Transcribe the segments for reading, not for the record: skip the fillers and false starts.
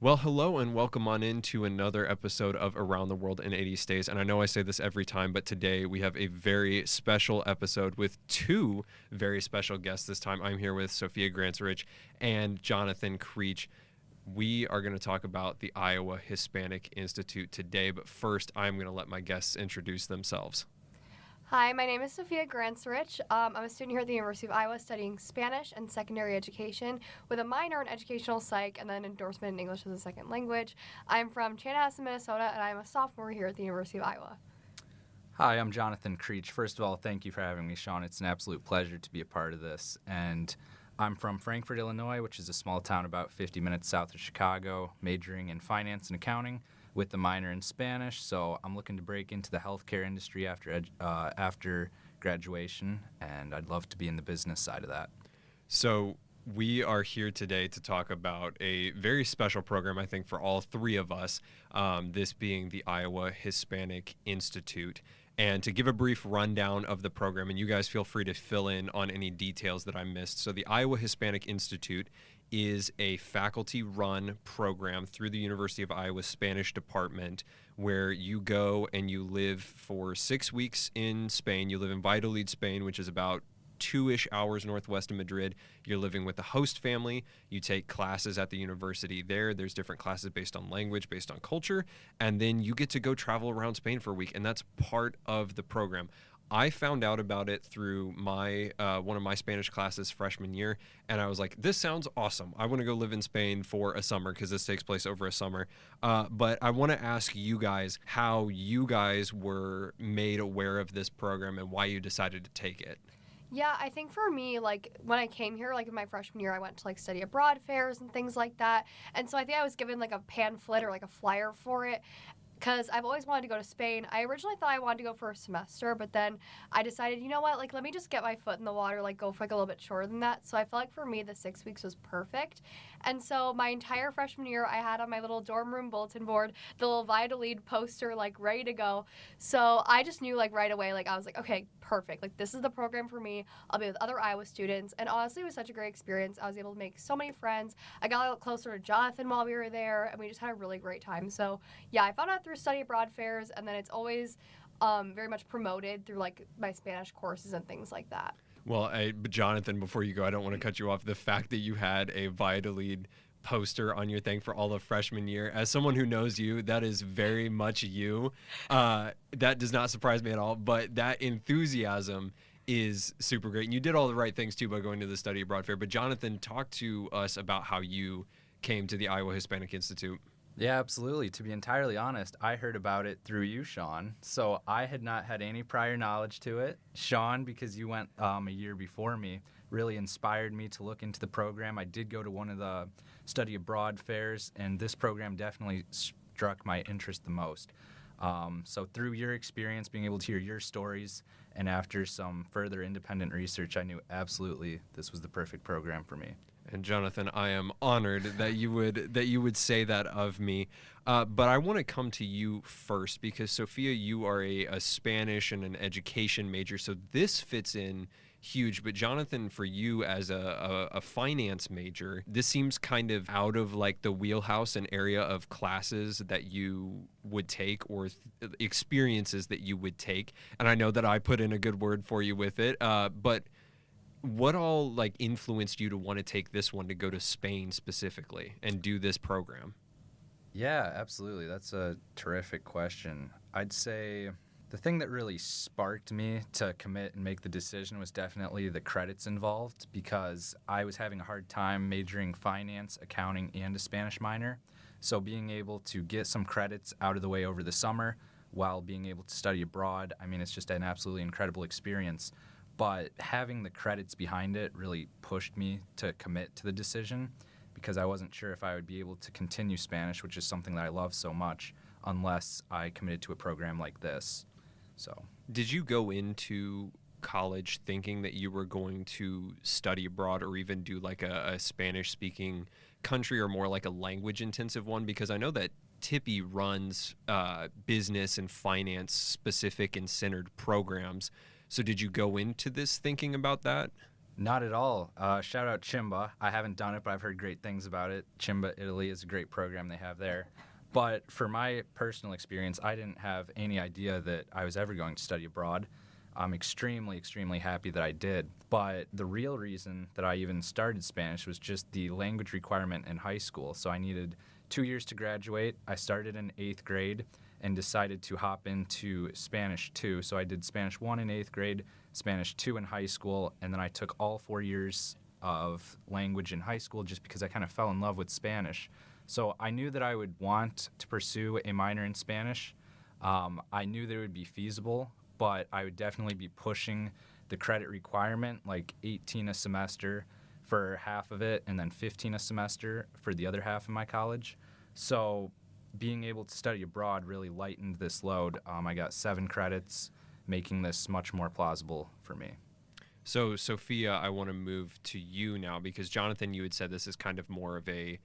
Well, hello and welcome on into another episode of Around the World in 80 Days. And I know I say this every time, but today we have a very special episode with two very special guests this time. I'm here with Sophia Grancarich and Jonathan Creech. We are going to talk about the Iowa Hispanic Institute today, but first I'm going to let my guests introduce themselves. Hi, my name is Sophia Grancarich. I'm a student here at the University of Iowa studying Spanish and secondary education with a minor in educational psych and then endorsement in English as a second language. I'm from Chanhassen, Minnesota, and I'm a sophomore here at the University of Iowa. Hi, I'm Jonathan Creech. First of all, thank you for having me, Sean. It's an absolute pleasure to be a part of this. And I'm from Frankfort, Illinois, which is a small town about 50 minutes south of Chicago, majoring in finance and accounting with the minor in Spanish. So I'm looking to break into the healthcare industry after graduation, and I'd love to be in the business side of that. So we are here today to talk about a very special program, I think, for all three of us, this being the Iowa Hispanic Institute. And to give a brief rundown of the program, and you guys feel free to fill in on any details that I missed. So the Iowa Hispanic Institute is a faculty-run program through the University of Iowa Spanish Department where you go and you live for 6 weeks in Spain. You live in Valladolid, Spain, which is about 2-ish hours northwest of Madrid. You're living with the host family. You take classes at the university there. There's different classes based on language, based on culture, and then you get to go travel around Spain for a week, and that's part of the program. I found out about it through my one of my Spanish classes freshman year, and I was like, this sounds awesome. I want to go live in Spain for a summer because this takes place over a summer. But I want to ask you guys how you guys were made aware of this program and why you decided to take it. Yeah, I think for me, when I came here, in my freshman year, I went to, study abroad fairs and things like that. And so I think I was given, a pamphlet or, a flyer for it, because I've always wanted to go to Spain. I originally thought I wanted to go for a semester, but then I decided, you know what, let me just get my foot in the water, go for, a little bit shorter than that. So I felt like for me, the 6 weeks was perfect. And so my entire freshman year, I had on my little dorm room bulletin board the little Valladolid poster, ready to go. So I just knew, right away, I was like, okay, perfect. This is the program for me. I'll be with other Iowa students. And honestly, it was such a great experience. I was able to make so many friends. I got a little closer to Jonathan while we were there, and we just had a really great time. So, yeah, I found out through study abroad fairs, and then it's always very much promoted through, my Spanish courses and things like that. Well, but Jonathan, before you go, I don't want to cut you off. The fact that you had a Valladolid poster on your thing for all of freshman year, as someone who knows you, that is very much you. That does not surprise me at all, but that enthusiasm is super great. And you did all the right things, too, by going to the study abroad fair. But Jonathan, talk to us about how you came to the Iowa Hispanic Institute. Yeah, absolutely. To be entirely honest, I heard about it through you, Sean. So I had not had any prior knowledge to it. Sean, because you went a year before me, really inspired me to look into the program. I did go to one of the study abroad fairs, and this program definitely struck my interest the most. So through your experience, being able to hear your stories, and after some further independent research, I knew absolutely this was the perfect program for me. And Jonathan, I am honored that you would say that of me. But I want to come to you first because, Sophia, you are a Spanish and an education major, so this fits in huge. But Jonathan, for you as a finance major, this seems kind of out of the wheelhouse and area of classes that you would take or experiences that you would take. And I know that I put in a good word for you with it, but what all influenced you to want to take this one to go to Spain specifically and do this program? Yeah, absolutely. That's a terrific question. I'd say the thing that really sparked me to commit and make the decision was definitely the credits involved, because I was having a hard time majoring finance, accounting, and a Spanish minor. So being able to get some credits out of the way over the summer while being able to study abroad, it's just an absolutely incredible experience. But having the credits behind it really pushed me to commit to the decision, because I wasn't sure if I would be able to continue Spanish, which is something that I love so much, unless I committed to a program like this. So, did you go into college thinking that you were going to study abroad or even do a Spanish-speaking country or more a language-intensive one? Because I know that Tippy runs business and finance-specific and centered programs. So did you go into this thinking about that? Not at all. Shout out Chimba. I haven't done it, but I've heard great things about it. Chimba, Italy is a great program they have there. But for my personal experience, I didn't have any idea that I was ever going to study abroad. I'm extremely, extremely happy that I did. But the real reason that I even started Spanish was just the language requirement in high school. So I needed 2 years to graduate. I started in 8th grade and decided to hop into Spanish 2. So I did Spanish 1 in 8th grade, Spanish 2 in high school, and then I took all 4 years of language in high school just because I kind of fell in love with Spanish. So I knew that I would want to pursue a minor in Spanish. I knew that it would be feasible, but I would definitely be pushing the credit requirement, like 18 a semester for half of it and then 15 a semester for the other half of my college. So being able to study abroad really lightened this load. I got 7 credits, making this much more plausible for me. So, Sophia, I want to move to you now because, Jonathan, you had said this is kind of more of a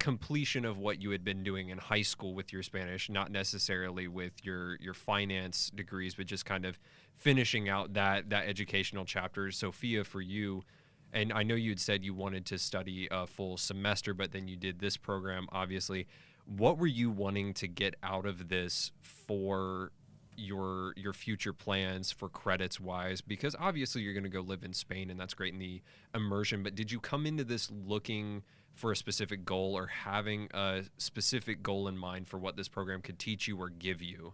completion of what you had been doing in high school with your Spanish, not necessarily with your finance degrees, but just kind of finishing out that educational chapter. Sophia, for you, and I know you had said you wanted to study a full semester, but then you did this program, obviously. What were you wanting to get out of this for your future plans for credits wise? Because obviously you're going to go live in Spain and that's great in the immersion, but did you come into this looking for a specific goal or having a specific goal in mind for what this program could teach you or give you?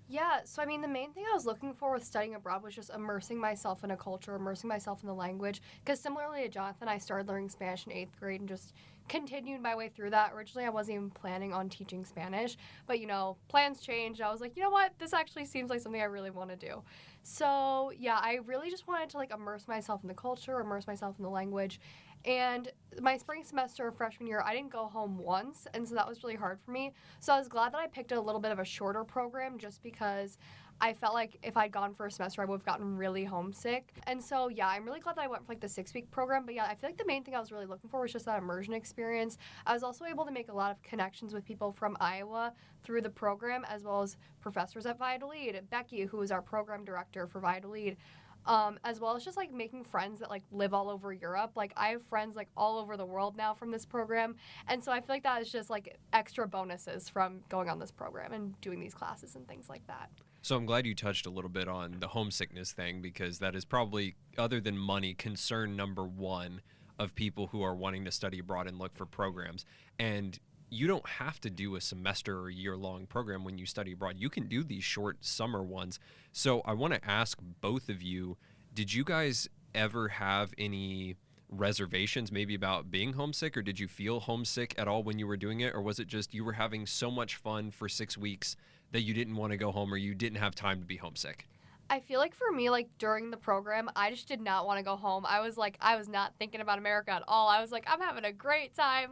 Yeah, so I mean, the main thing I was looking for with studying abroad was just immersing myself in a culture, immersing myself in the language. Because similarly to Jonathan, I started learning Spanish in 8th grade and just continued my way through that. Originally, I wasn't even planning on teaching Spanish, but plans changed. I was like, you know what? This actually seems like something I really want to do. So yeah, I really just wanted to immerse myself in the culture, immerse myself in the language. And my spring semester of freshman year, I didn't go home once, and so that was really hard for me. So I was glad that I picked a little bit of a shorter program just because I felt like if I'd gone for a semester, I would have gotten really homesick. And so, yeah, I'm really glad that I went for the 6-week program. But yeah, I feel like the main thing I was really looking for was just that immersion experience. I was also able to make a lot of connections with people from Iowa through the program, as well as professors at Valladolid. Becky, who is our program director for Valladolid. As well as just making friends that live all over Europe. I have friends all over the world now from this program, and so I feel like that is just extra bonuses from going on this program and doing these classes and things like that. So I'm glad you touched a little bit on the homesickness thing because that is probably, other than money, concern number one of people who are wanting to study abroad and look for programs. And you don't have to do a semester or a year-long program when you study abroad. You can do these short summer ones. So I want to ask both of you, did you guys ever have any reservations maybe about being homesick, or did you feel homesick at all when you were doing it? Or was it just you were having so much fun for 6 weeks that you didn't want to go home or you didn't have time to be homesick? I feel like for me, during the program, I just did not want to go home. I was not thinking about America at all. I was I'm having a great time.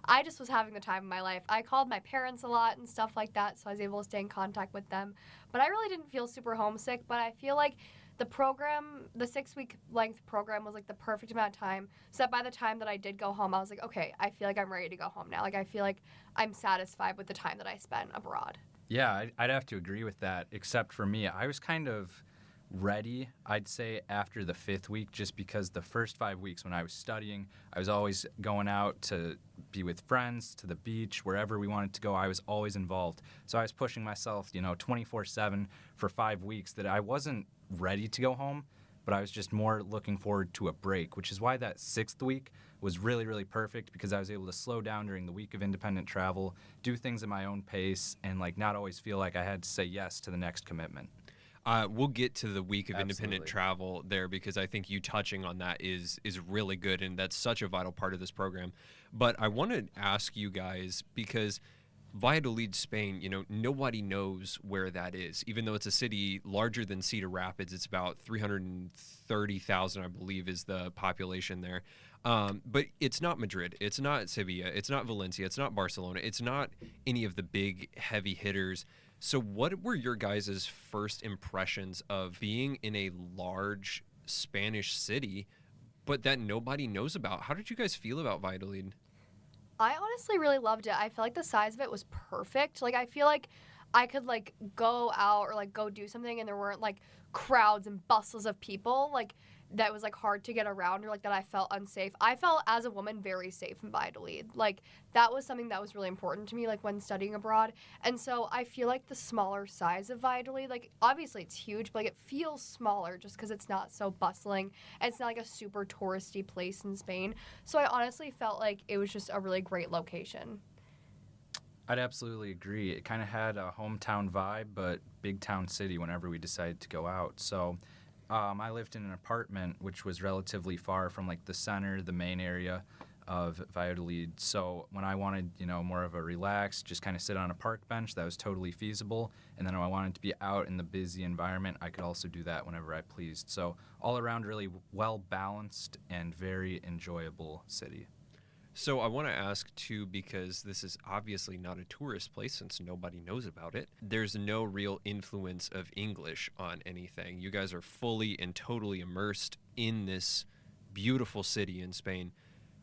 I just was having the time of my life. I called my parents a lot and stuff like that, so I was able to stay in contact with them. But I really didn't feel super homesick, but I feel like the program, the 6-week length program was the perfect amount of time, so that by the time that I did go home, I was okay, I feel like I'm ready to go home now. I feel like I'm satisfied with the time that I spent abroad. Yeah, I'd have to agree with that, except for me. I was kind of ready, I'd say, after the 5th week, just because the first 5 weeks when I was studying, I was always going out to be with friends, to the beach, wherever we wanted to go. I was always involved. So I was pushing myself, 24/7 for 5 weeks that I wasn't ready to go home, but I was just more looking forward to a break, which is why that 6th week was really, really perfect because I was able to slow down during the week of independent travel, do things at my own pace, and not always feel like I had to say yes to the next commitment. We'll get to the week of independent Absolutely. travel there because I think you touching on that is really good, and that's such a vital part of this program. But I want to ask you guys, because Valladolid, Spain, nobody knows where that is. Even though it's a city larger than Cedar Rapids, it's about 330,000, I believe, is the population there. But it's not Madrid. It's not Sevilla. It's not Valencia. It's not Barcelona. It's not any of the big heavy hitters. So what were your guys' first impressions of being in a large Spanish city, but that nobody knows about? How did you guys feel about Valladolid? I honestly really loved it. I feel like the size of it was perfect. I feel like I could go out or go do something and there weren't crowds and bustles of people. that was like hard to get around or like that I felt unsafe. I felt as a woman very safe in Valladolid. Like that was something that was really important to me like when studying abroad. And so I feel like the smaller size of Valladolid, like obviously it's huge, but like it feels smaller just because it's not so bustling and it's not like a super touristy place in Spain. So I honestly felt like it was just a really great location. I'd absolutely agree. It kind of had a hometown vibe, but big town city whenever we decided to go out. So I lived in an apartment which was relatively far from like the center, the main area of Valladolid. So when I wanted, more of a relaxed, just kind of sit on a park bench, that was totally feasible. And then when I wanted to be out in the busy environment, I could also do that whenever I pleased. So all around, really well balanced and very enjoyable city. So I want to ask too, because this is obviously not a tourist place since nobody knows about it. There's no real influence of English on anything. You guys are fully and totally immersed in this beautiful city in Spain.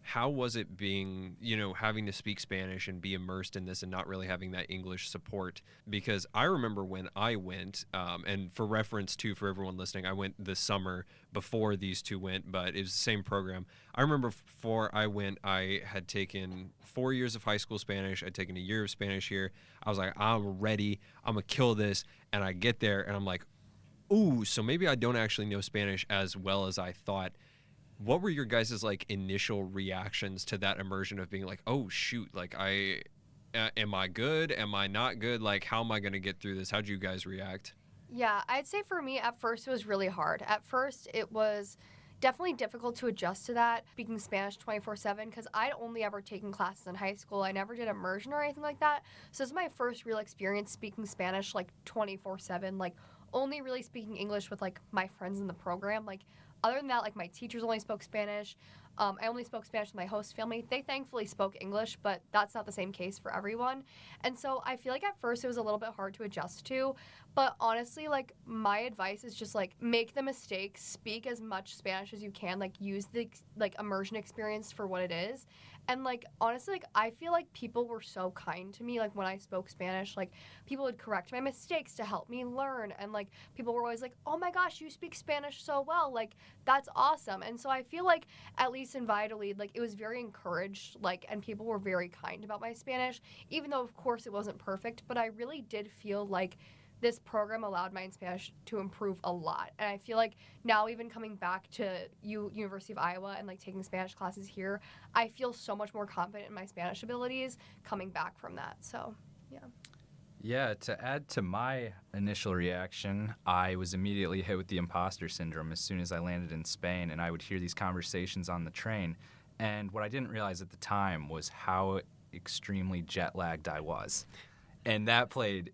How was it being, having to speak Spanish and be immersed in this and not really having that English support? Because I remember when I went, and for reference too, for everyone listening, I went this summer before these two went, but it was the same program. I remember before I went, I had taken 4 years of high school Spanish. I'd taken a year of Spanish here. I was like, I'm ready. I'm going to kill this. And I get there and I'm like, ooh, so maybe I don't actually know Spanish as well as I thought. What were your guys' like initial reactions to that immersion of being like, oh shoot, like am I good? Am I not good? Like, how am I going to get through this? How'd you guys react? Yeah, I'd say for me at first it was really hard. At first it was definitely difficult to adjust to that, speaking Spanish 24/7, because I'd only ever taken classes in high school. I never did immersion or anything like that. So this is my first real experience speaking Spanish like 24/7, like only really speaking English with like my friends in the program. Like other than that, like my teachers only spoke Spanish. I only spoke Spanish with my host family. They thankfully spoke English, but that's not the same case for everyone. And so I feel like at first it was a little bit hard to adjust to. But honestly, like my advice is just like make the mistakes, speak as much Spanish as you can, like use the like immersion experience for what it is. And like honestly, like I feel like people were so kind to me like when I spoke Spanish. Like people would correct my mistakes to help me learn, and like people were always like, "Oh my gosh, you speak Spanish so well. Like that's awesome." And so I feel like at least in Valladolid, like it was very encouraged, like, and people were very kind about my Spanish, even though of course it wasn't perfect, but I really did feel like this program allowed my Spanish to improve a lot. And I feel like now even coming back to University of Iowa and like taking Spanish classes here, I feel so much more confident in my Spanish abilities coming back from that. So, yeah. Yeah, to add to my initial reaction, I was immediately hit with the imposter syndrome as soon as I landed in Spain, and I would hear these conversations on the train. And what I didn't realize at the time was how extremely jet lagged I was. And that played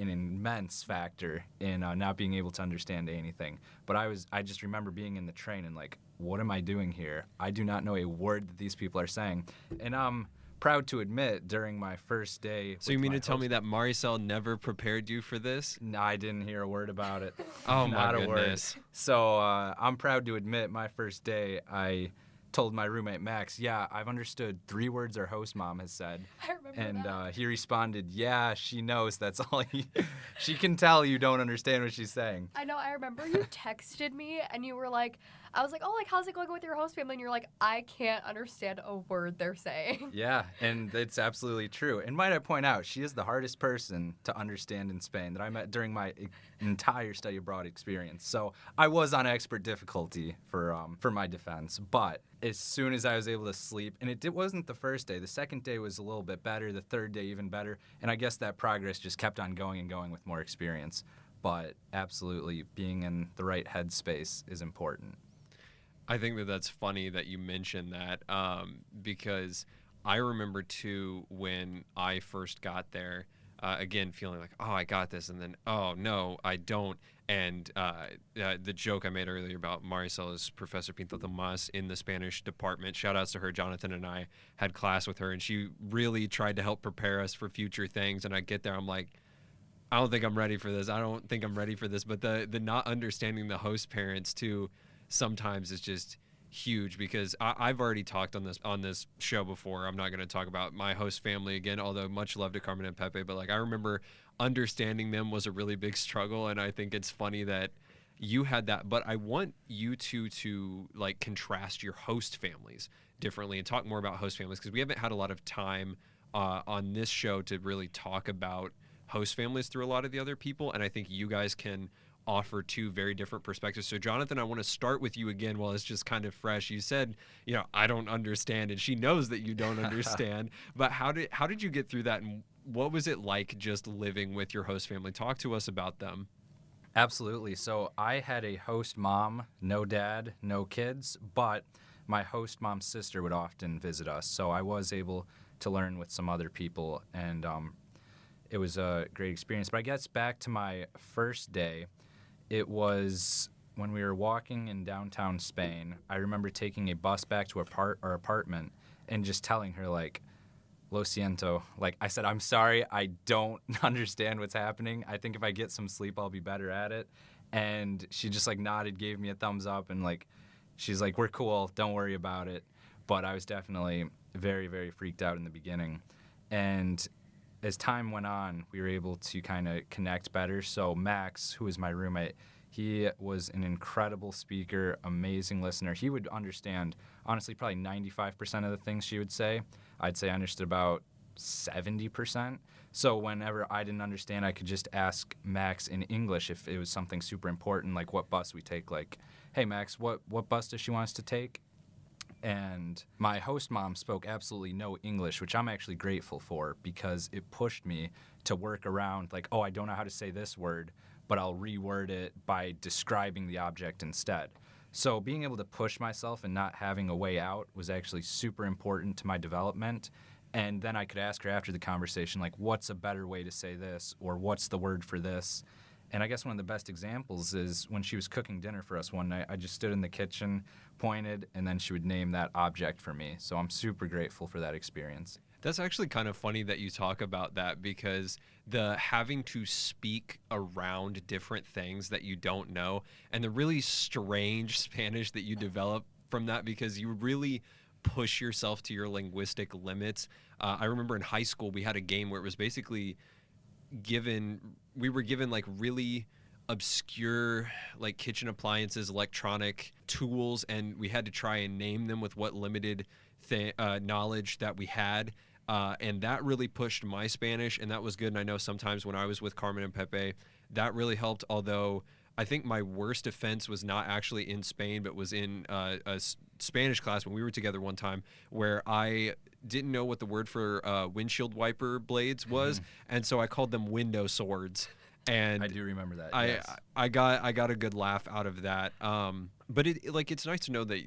an immense factor in not being able to understand anything. But I just remember being in the train and like, what am I doing here? I do not know a word that these people are saying. And I'm proud to admit during my first day. So you mean to tell me that Maricel never prepared you for this? No, I didn't hear a word about it. Oh Not my a word. goodness. So I'm proud to admit my first day, I told my roommate Max, yeah, I've understood 3 words our host mom has said. I remember And that. he responded, yeah, she knows. That's all. She can tell you don't understand what she's saying. I know, I remember you texted me and you were like, I was like, oh, like, how's it going with your host family? And you're like, I can't understand a word they're saying. Yeah, and it's absolutely true. And might I point out, she is the hardest person to understand in Spain that I met during my entire study abroad experience. So I was on expert difficulty for my defense. But as soon as I was able to sleep, and it wasn't the first day. The second day was a little bit better. The third day even better. And I guess that progress just kept on going and going with more experience. But absolutely, being in the right headspace is important. I think that that's funny that you mentioned that because I remember too when I first got there, again feeling like, oh, I got this, and then, oh no, I don't. And the joke I made earlier about Maricel is Professor Pinto Tomas in the Spanish department. Shout outs to her. Jonathan and I had class with her, and she really tried to help prepare us for future things. And I get there, I'm like, I don't think I'm ready for this. I don't think I'm ready for this. But the not understanding the host parents too sometimes is just huge, because I've already talked on this show before. I'm not going to talk about my host family again, although much love to Carmen and Pepe. But like I remember understanding them was a really big struggle, and I think it's funny that you had that, but I want you two to like contrast your host families differently and talk more about host families, because we haven't had a lot of time on this show to really talk about host families through a lot of the other people, and I think you guys can offer two very different perspectives. So Jonathan, I want to start with you again while it's just kind of fresh. You said, I don't understand, and she knows that you don't understand, but how did you get through that, and what was it like just living with your host family? Talk to us about them. Absolutely. So I had a host mom, no dad, no kids, but my host mom's sister would often visit us. So I was able to learn with some other people, and it was a great experience. But I guess back to my first day, it was when we were walking in downtown Spain. I remember taking a bus back to our apartment and just telling her, like, lo siento. Like, I said, I'm sorry, I don't understand what's happening. I think if I get some sleep, I'll be better at it. And she just, like, nodded, gave me a thumbs up, and, like, she's like, we're cool, don't worry about it. But I was definitely very, very freaked out in the beginning. And as time went on, we were able to kind of connect better. So Max, who was my roommate, he was an incredible speaker, amazing listener. He would understand, honestly, probably 95% of the things she would say. I'd say I understood about 70%. So whenever I didn't understand, I could just ask Max in English if it was something super important, like what bus we take. Like, hey, Max, what bus does she want us to take? And my host mom spoke absolutely no English, which I'm actually grateful for, because it pushed me to work around, like, I don't know how to say this word, but I'll reword it by describing the object instead. So being able to push myself and not having a way out was actually super important to my development. And then I could ask her after the conversation, like, what's a better way to say this, or what's the word for this? And I guess one of the best examples is when she was cooking dinner for us one night, I just stood in the kitchen, pointed, and then she would name that object for me. So I'm super grateful for that experience. That's actually kind of funny that you talk about that, because the having to speak around different things that you don't know, and the really strange Spanish that you develop from that, because you really push yourself to your linguistic limits. I remember in high school we had a game where it was basically we were given like really obscure like kitchen appliances, electronic tools, and we had to try and name them with what limited knowledge that we had. And that really pushed my Spanish, and that was good. And I know sometimes when I was with Carmen and Pepe, that really helped, although I think my worst offense was not actually in Spain, but was in a Spanish class when we were together one time, where I didn't know what the word for windshield wiper blades was, and so I called them window swords. And I do remember that. Yes. I got a good laugh out of that. But it's nice to know that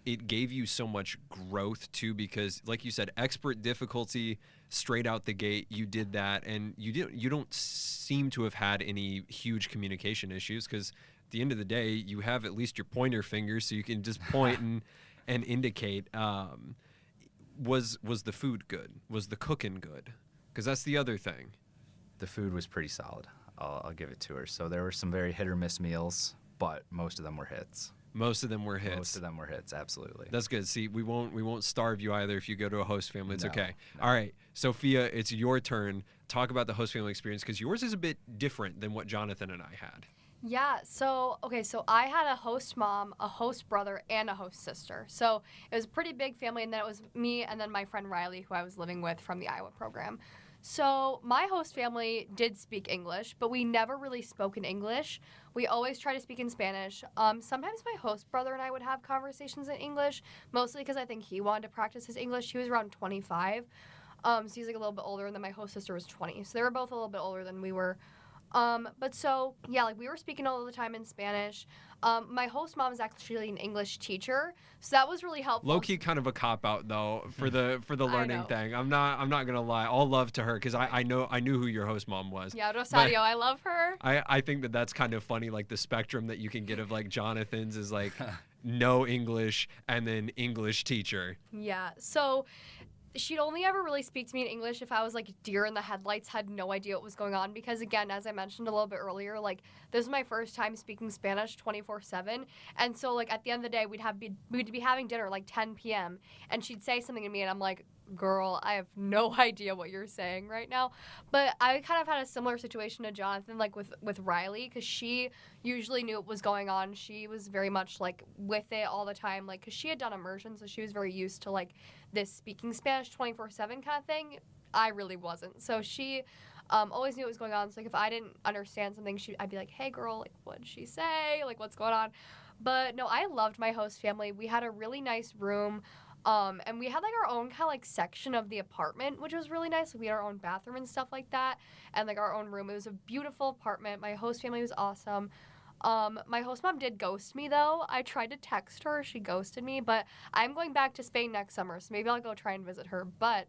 it gave you so much growth too, because like you said, expert difficulty straight out the gate, you did that, and you don't seem to have had any huge communication issues, because at the end of the day, you have at least your pointer finger, so you can just point and indicate. Was the food good? Was the cooking good? Because that's the other thing. The food was pretty solid. I'll give it to her. So there were some very hit or miss meals, but most of them were hits. Most of them were hits. Most of them were hits, absolutely. That's good. See, we won't starve you either if you go to a host family. It's okay. No. All right, Sophia, it's your turn. Talk about the host family experience, because yours is a bit different than what Jonathan and I had. Yeah, so I had a host mom, a host brother, and a host sister. So it was a pretty big family, and then it was me and then my friend Riley, who I was living with from the Iowa program. So my host family did speak English, but we never really spoke in English. We always try to speak in Spanish. Sometimes my host brother and I would have conversations in English, mostly because I think he wanted to practice his English. He was around 25, so he's like a little bit older, and then my host sister was 20. So they were both a little bit older than we were. But so, yeah, like we were speaking all the time in Spanish. My host mom is actually an English teacher, so that was really helpful. Low-key kind of a cop-out, though, for the learning thing. I'm not going to lie. All love to her, because I knew who your host mom was. Yeah, Rosario, I love her. I think that's kind of funny, like the spectrum that you can get of like Jonathan's is like no English and then English teacher. Yeah, so she'd only ever really speak to me in English if I was like deer in the headlights, had no idea what was going on, because again, as I mentioned a little bit earlier, like this is my first time speaking Spanish 24/7, and so like at the end of the day, we'd be having dinner like 10 p.m. and she'd say something to me and I'm like, girl, I have no idea what you're saying right now. But I kind of had a similar situation to Jonathan, like with Riley, because she usually knew what was going on. She was very much like with it all the time, like because she had done immersion, so she was very used to like this speaking Spanish 24/7 kind of thing. I really wasn't. So she always knew what was going on. So like if I didn't understand something, I'd be like, "Hey, girl, like what did she say? Like what's going on?" But no, I loved my host family. We had a really nice room. And we had like our own kind of like section of the apartment, which was really nice. We had our own bathroom and stuff like that, and like our own room. It was a beautiful apartment. My host family was awesome. My host mom did ghost me though. I tried to text her, she ghosted me, but I'm going back to Spain next summer, so maybe I'll go try and visit her. But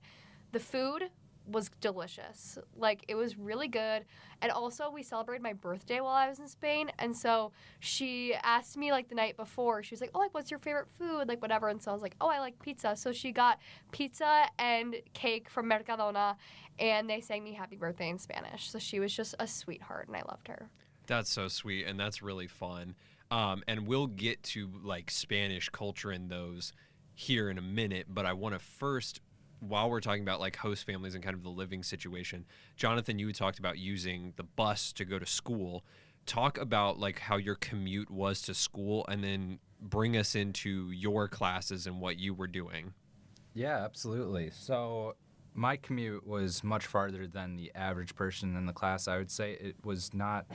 the food was delicious. Like it was really good. And also we celebrated my birthday while I was in Spain. And so she asked me like the night before, she was like, "Oh, like what's your favorite food?" Like whatever. And so I was like, "Oh, I like pizza." So she got pizza and cake from Mercadona and they sang me happy birthday in Spanish. So she was just a sweetheart and I loved her. That's so sweet, and that's really fun. And we'll get to like Spanish culture in those here in a minute, but I want to first, while we're talking about like host families and kind of the living situation, Jonathan, you talked about using the bus to go to school. Talk about like how your commute was to school, and then bring us into your classes and what you were doing. Yeah, absolutely. So my commute was much farther than the average person in the class. I would say it was not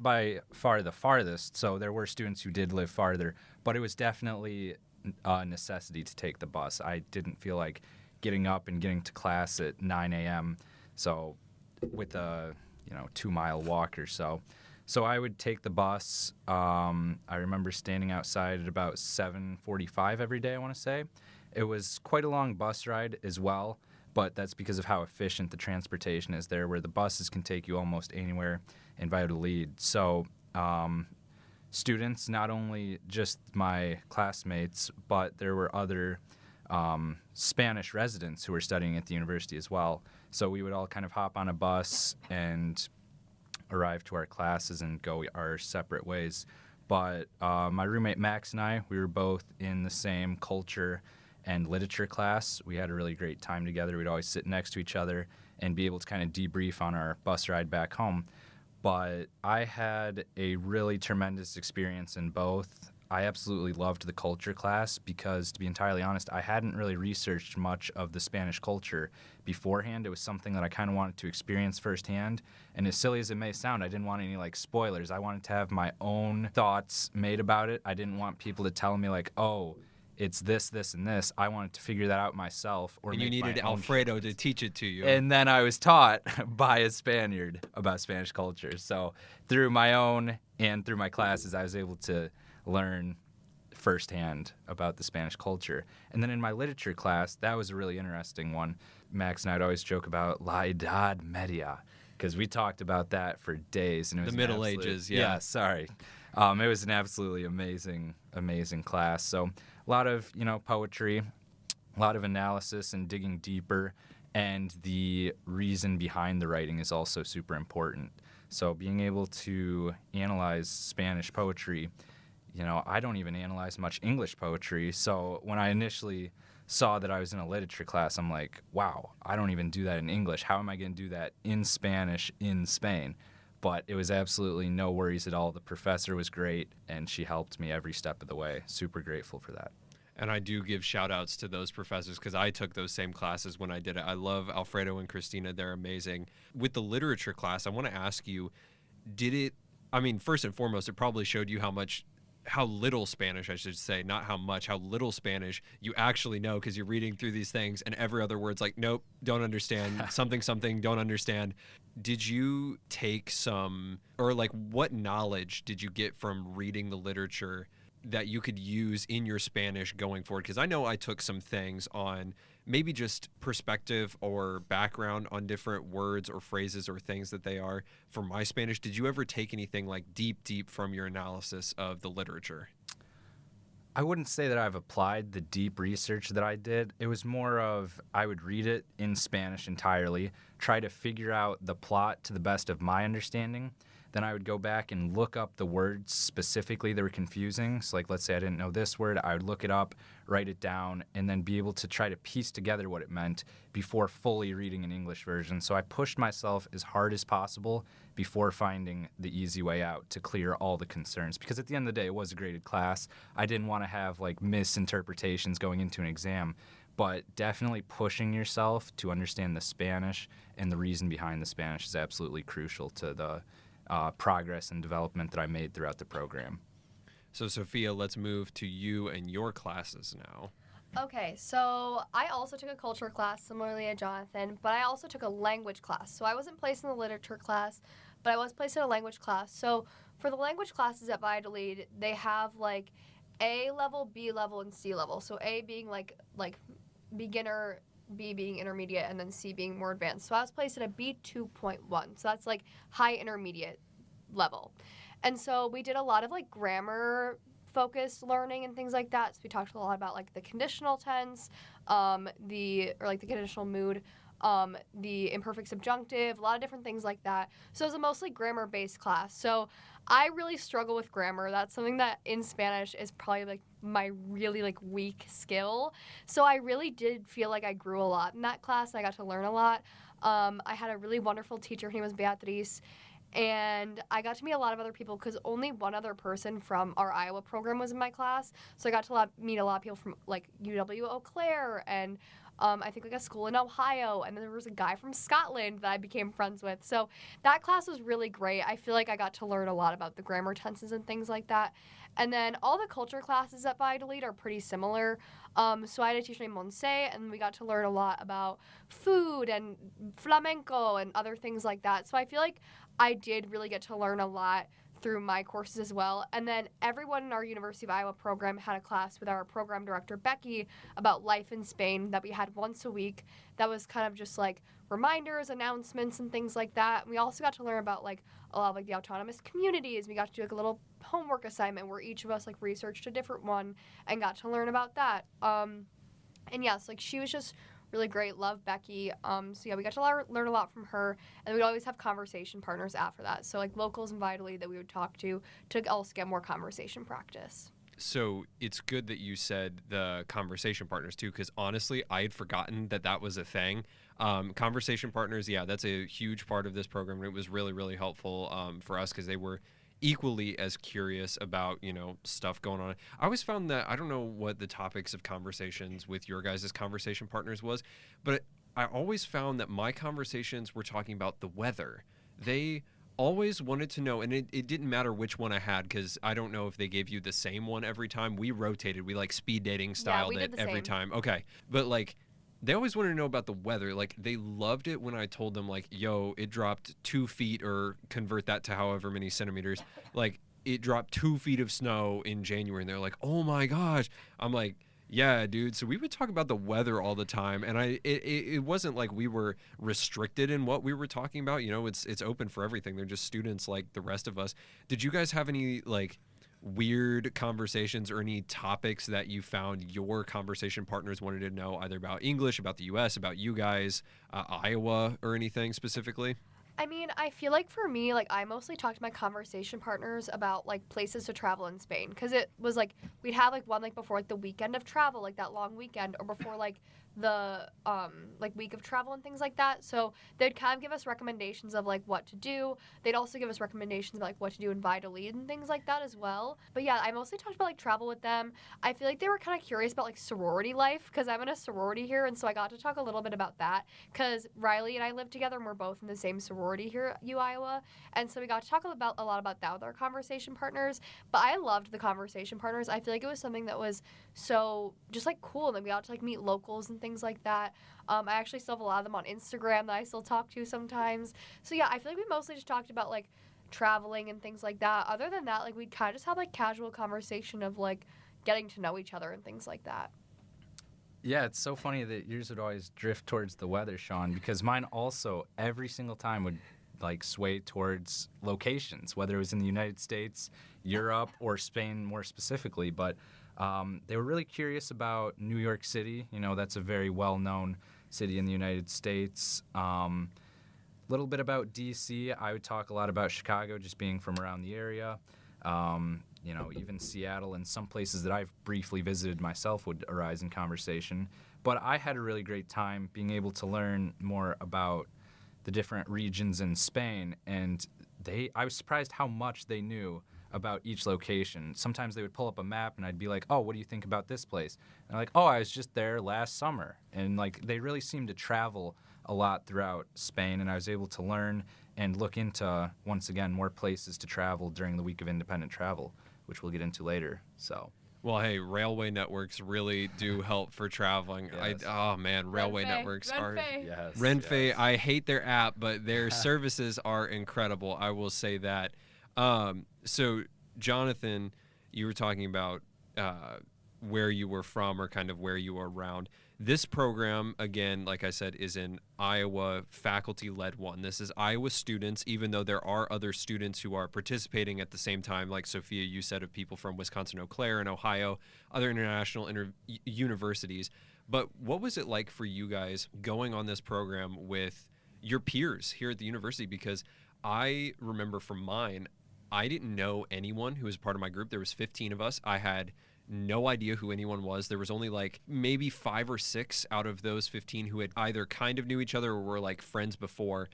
by far the farthest. So there were students who did live farther, but it was definitely a necessity to take the bus. I didn't feel like getting up and getting to class at 9 a.m. So with a 2-mile walk or so. So I would take the bus. I remember standing outside at about 7:45 every day, I want to say. It was quite a long bus ride as well, but that's because of how efficient the transportation is there, where the buses can take you almost anywhere in Valladolid. So students, not only just my classmates, but there were other Spanish residents who were studying at the university as well. So we would all kind of hop on a bus and arrive to our classes and go our separate ways. But my roommate Max and I, we were both in the same culture and literature class. We had a really great time together. We'd always sit next to each other and be able to kind of debrief on our bus ride back home. But I had a really tremendous experience in both. I absolutely loved the culture class because, to be entirely honest, I hadn't really researched much of the Spanish culture beforehand. It was something that I kind of wanted to experience firsthand. And as silly as it may sound, I didn't want any spoilers. I wanted to have my own thoughts made about it. I didn't want people to tell me oh, it's this, this, and this. I wanted to figure that out myself. And you needed Alfredo to teach it to you. And then I was taught by a Spaniard about Spanish culture. So through my own and through my classes, I was able to learn firsthand about the Spanish culture. And then in my literature class, that was a really interesting one. Max and I would always joke about La Edad Media, because we talked about that for days. And it was the Middle Ages, yeah. Yeah, sorry. It was an absolutely amazing class. So a lot of, poetry, a lot of analysis and digging deeper, and the reason behind the writing is also super important. So being able to analyze Spanish poetry, I don't even analyze much English poetry. So when I initially saw that I was in a literature class, I'm like, wow, I don't even do that in English. How am I going to do that in Spanish in Spain? But it was absolutely no worries at all. The professor was great, and she helped me every step of the way. Super grateful for that. And I do give shout outs to those professors because I took those same classes when I did it. I love Alfredo and Christina. They're amazing. With the literature class, I want to ask you, first and foremost, it probably showed you how little Spanish, I should say, not how much, how little Spanish you actually know, because you're reading through these things and every other word's like, nope, don't understand, something, don't understand. Did you take what knowledge did you get from reading the literature that you could use in your Spanish going forward? Because I know I took some things on maybe just perspective or background on different words or phrases or things that they are for my Spanish. Did you ever take anything deep from your analysis of the literature? I wouldn't say that I've applied the deep research that I did. It was more of I would read it in Spanish entirely, try to figure out the plot to the best of my understanding, then I would go back and look up the words specifically that were confusing. So like, let's say I didn't know this word, I would look it up, write it down, and then be able to try to piece together what it meant before fully reading an English version. So I pushed myself as hard as possible before finding the easy way out to clear all the concerns. Because at the end of the day, it was a graded class. I didn't want to have like misinterpretations going into an exam, but definitely pushing yourself to understand the Spanish and the reason behind the Spanish is absolutely crucial to the progress and development that I made throughout the program. So, Sophia, let's move to you and your classes now. Okay, so I also took a culture class similarly to Jonathan, but I also took a language class. So I wasn't placed in the literature class, but I was placed in a language class. So for the language classes at Valladolid, they have like A level, B level, and C level. So A being like beginner, B being intermediate, and then C being more advanced. So I was placed at a B2.1. So that's like high intermediate level. And so we did a lot of like grammar focused learning and things like that. So we talked a lot about like the conditional tense, the conditional mood, the imperfect subjunctive, a lot of different things like that. So it was a mostly grammar based class. So I really struggle with grammar. That's something that in Spanish is probably like my really like weak skill. So I really did feel like I grew a lot in that class and I got to learn a lot. I had a really wonderful teacher. Her name was Beatriz. And I got to meet a lot of other people because only one other person from our Iowa program was in my class. So I got to meet a lot of people from like UW-Eau Claire and I think like a school in Ohio. And then there was a guy from Scotland that I became friends with. So that class was really great. I feel like I got to learn a lot about the grammar tenses and things like that. And then all the culture classes at Valladolid are pretty similar. So I had a teacher named Monse, and we got to learn a lot about food and flamenco and other things like that. So I feel like I did really get to learn a lot through my courses as well. And then everyone in our University of Iowa program had a class with our program director, Becky, about life in Spain that we had once a week. That was kind of just like reminders, announcements, and things like that. And we also got to learn about like a lot of like the autonomous communities. We got to do like a little homework assignment where each of us like researched a different one and got to learn about that. And yes, like she was just really great. Love Becky. So yeah, we got to learn a lot from her, and we'd always have conversation partners after that. So like locals in Valladolid that we would talk to also get more conversation practice. So it's good that you said the conversation partners too, because honestly, I had forgotten that was a thing. Conversation partners, yeah, that's a huge part of this program. It was really, really helpful for us because they were equally as curious about, stuff going on. I always found that, I don't know what the topics of conversations with your guys' conversation partners was, but I always found that my conversations were talking about the weather. They always wanted to know, and it didn't matter which one I had, because I don't know if they gave you the same one every time. We rotated. We like speed dating styled it every time. Okay. But like, they always wanted to know about the weather. Like, they loved it when I told them, like, yo, it dropped 2 feet, or convert that to however many centimeters. Like, it dropped 2 feet of snow in January. And they're like, oh my gosh. I'm like, yeah, dude. So we would talk about the weather all the time. And it wasn't like we were restricted in what we were talking about. It's open for everything. They're just students like the rest of us. Did you guys have any, like, weird conversations or any topics that you found your conversation partners wanted to know, either about English, about the U.S., about you guys, Iowa, or anything specifically? I mean, I feel like for me, like, I mostly talked to my conversation partners about, like, places to travel in Spain. Because it was, like, we'd have, like, one, like, before, like, the weekend of travel, like, that long weekend, or before, like, the, week of travel and things like that. So they'd kind of give us recommendations of, like, what to do. They'd also give us recommendations about, like, what to do in Valladolid and things like that as well. But, yeah, I mostly talked about, like, travel with them. I feel like they were kind of curious about, like, sorority life, because I'm in a sorority here, and so I got to talk a little bit about that, because Riley and I live together, and we're both in the same sorority here at U Iowa, and so we got to talk a lot about that with our conversation partners. But I loved the conversation partners. I feel like it was something that was so just like cool, and then we got to like meet locals and things like that. I actually still have a lot of them on Instagram that I still talk to sometimes. So yeah, I feel like we mostly just talked about like traveling and things like that. Other than that, like we kind of just had like casual conversation of like getting to know each other and things like that. Yeah, it's so funny that yours would always drift towards the weather, Sean, because mine also every single time would like sway towards locations, whether it was in the United States, Europe, or Spain more specifically. But they were really curious about New York City. That's a very well-known city in the United States. little bit about DC. I would talk a lot about Chicago, just being from around the area. Even Seattle and some places that I've briefly visited myself would arise in conversation. But I had a really great time being able to learn more about the different regions in Spain, and I was surprised how much they knew about each location. Sometimes they would pull up a map and I'd be like, oh, what do you think about this place? And I'm like, oh, I was just there last summer. And like they really seemed to travel a lot throughout Spain, and I was able to learn and look into, once again, more places to travel during the week of independent travel, which we'll get into later. So. Well, hey, railway networks really do help for traveling. Yes. Railway networks are Yes, Renfe. yes. I hate their app, but their services are incredible. I will say that. So, Jonathan, you were talking about where you were from or kind of where you were around. This program, again, like I said, is an Iowa faculty-led one. This is Iowa students, even though there are other students who are participating at the same time, like Sophia, you said, of people from Wisconsin, Eau Claire, and Ohio, other international universities. But what was it like for you guys going on this program with your peers here at the university? Because I remember from mine, I didn't know anyone who was part of my group. There was 15 of us. I had no idea who anyone was. There was only like maybe 5 or 6 out of those 15 who had either kind of knew each other or were like friends before.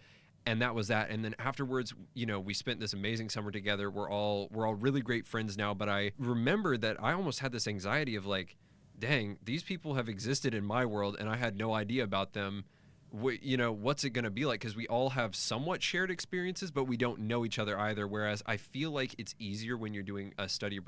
And that was that. And then afterwards, we spent this amazing summer together. We're all really great friends now. But I remember that I almost had this anxiety of like, dang, these people have existed in my world and I had no idea about them. What's it going to be like? Because we all have somewhat shared experiences, but we don't know each other either. Whereas I feel like it's easier when you're doing a study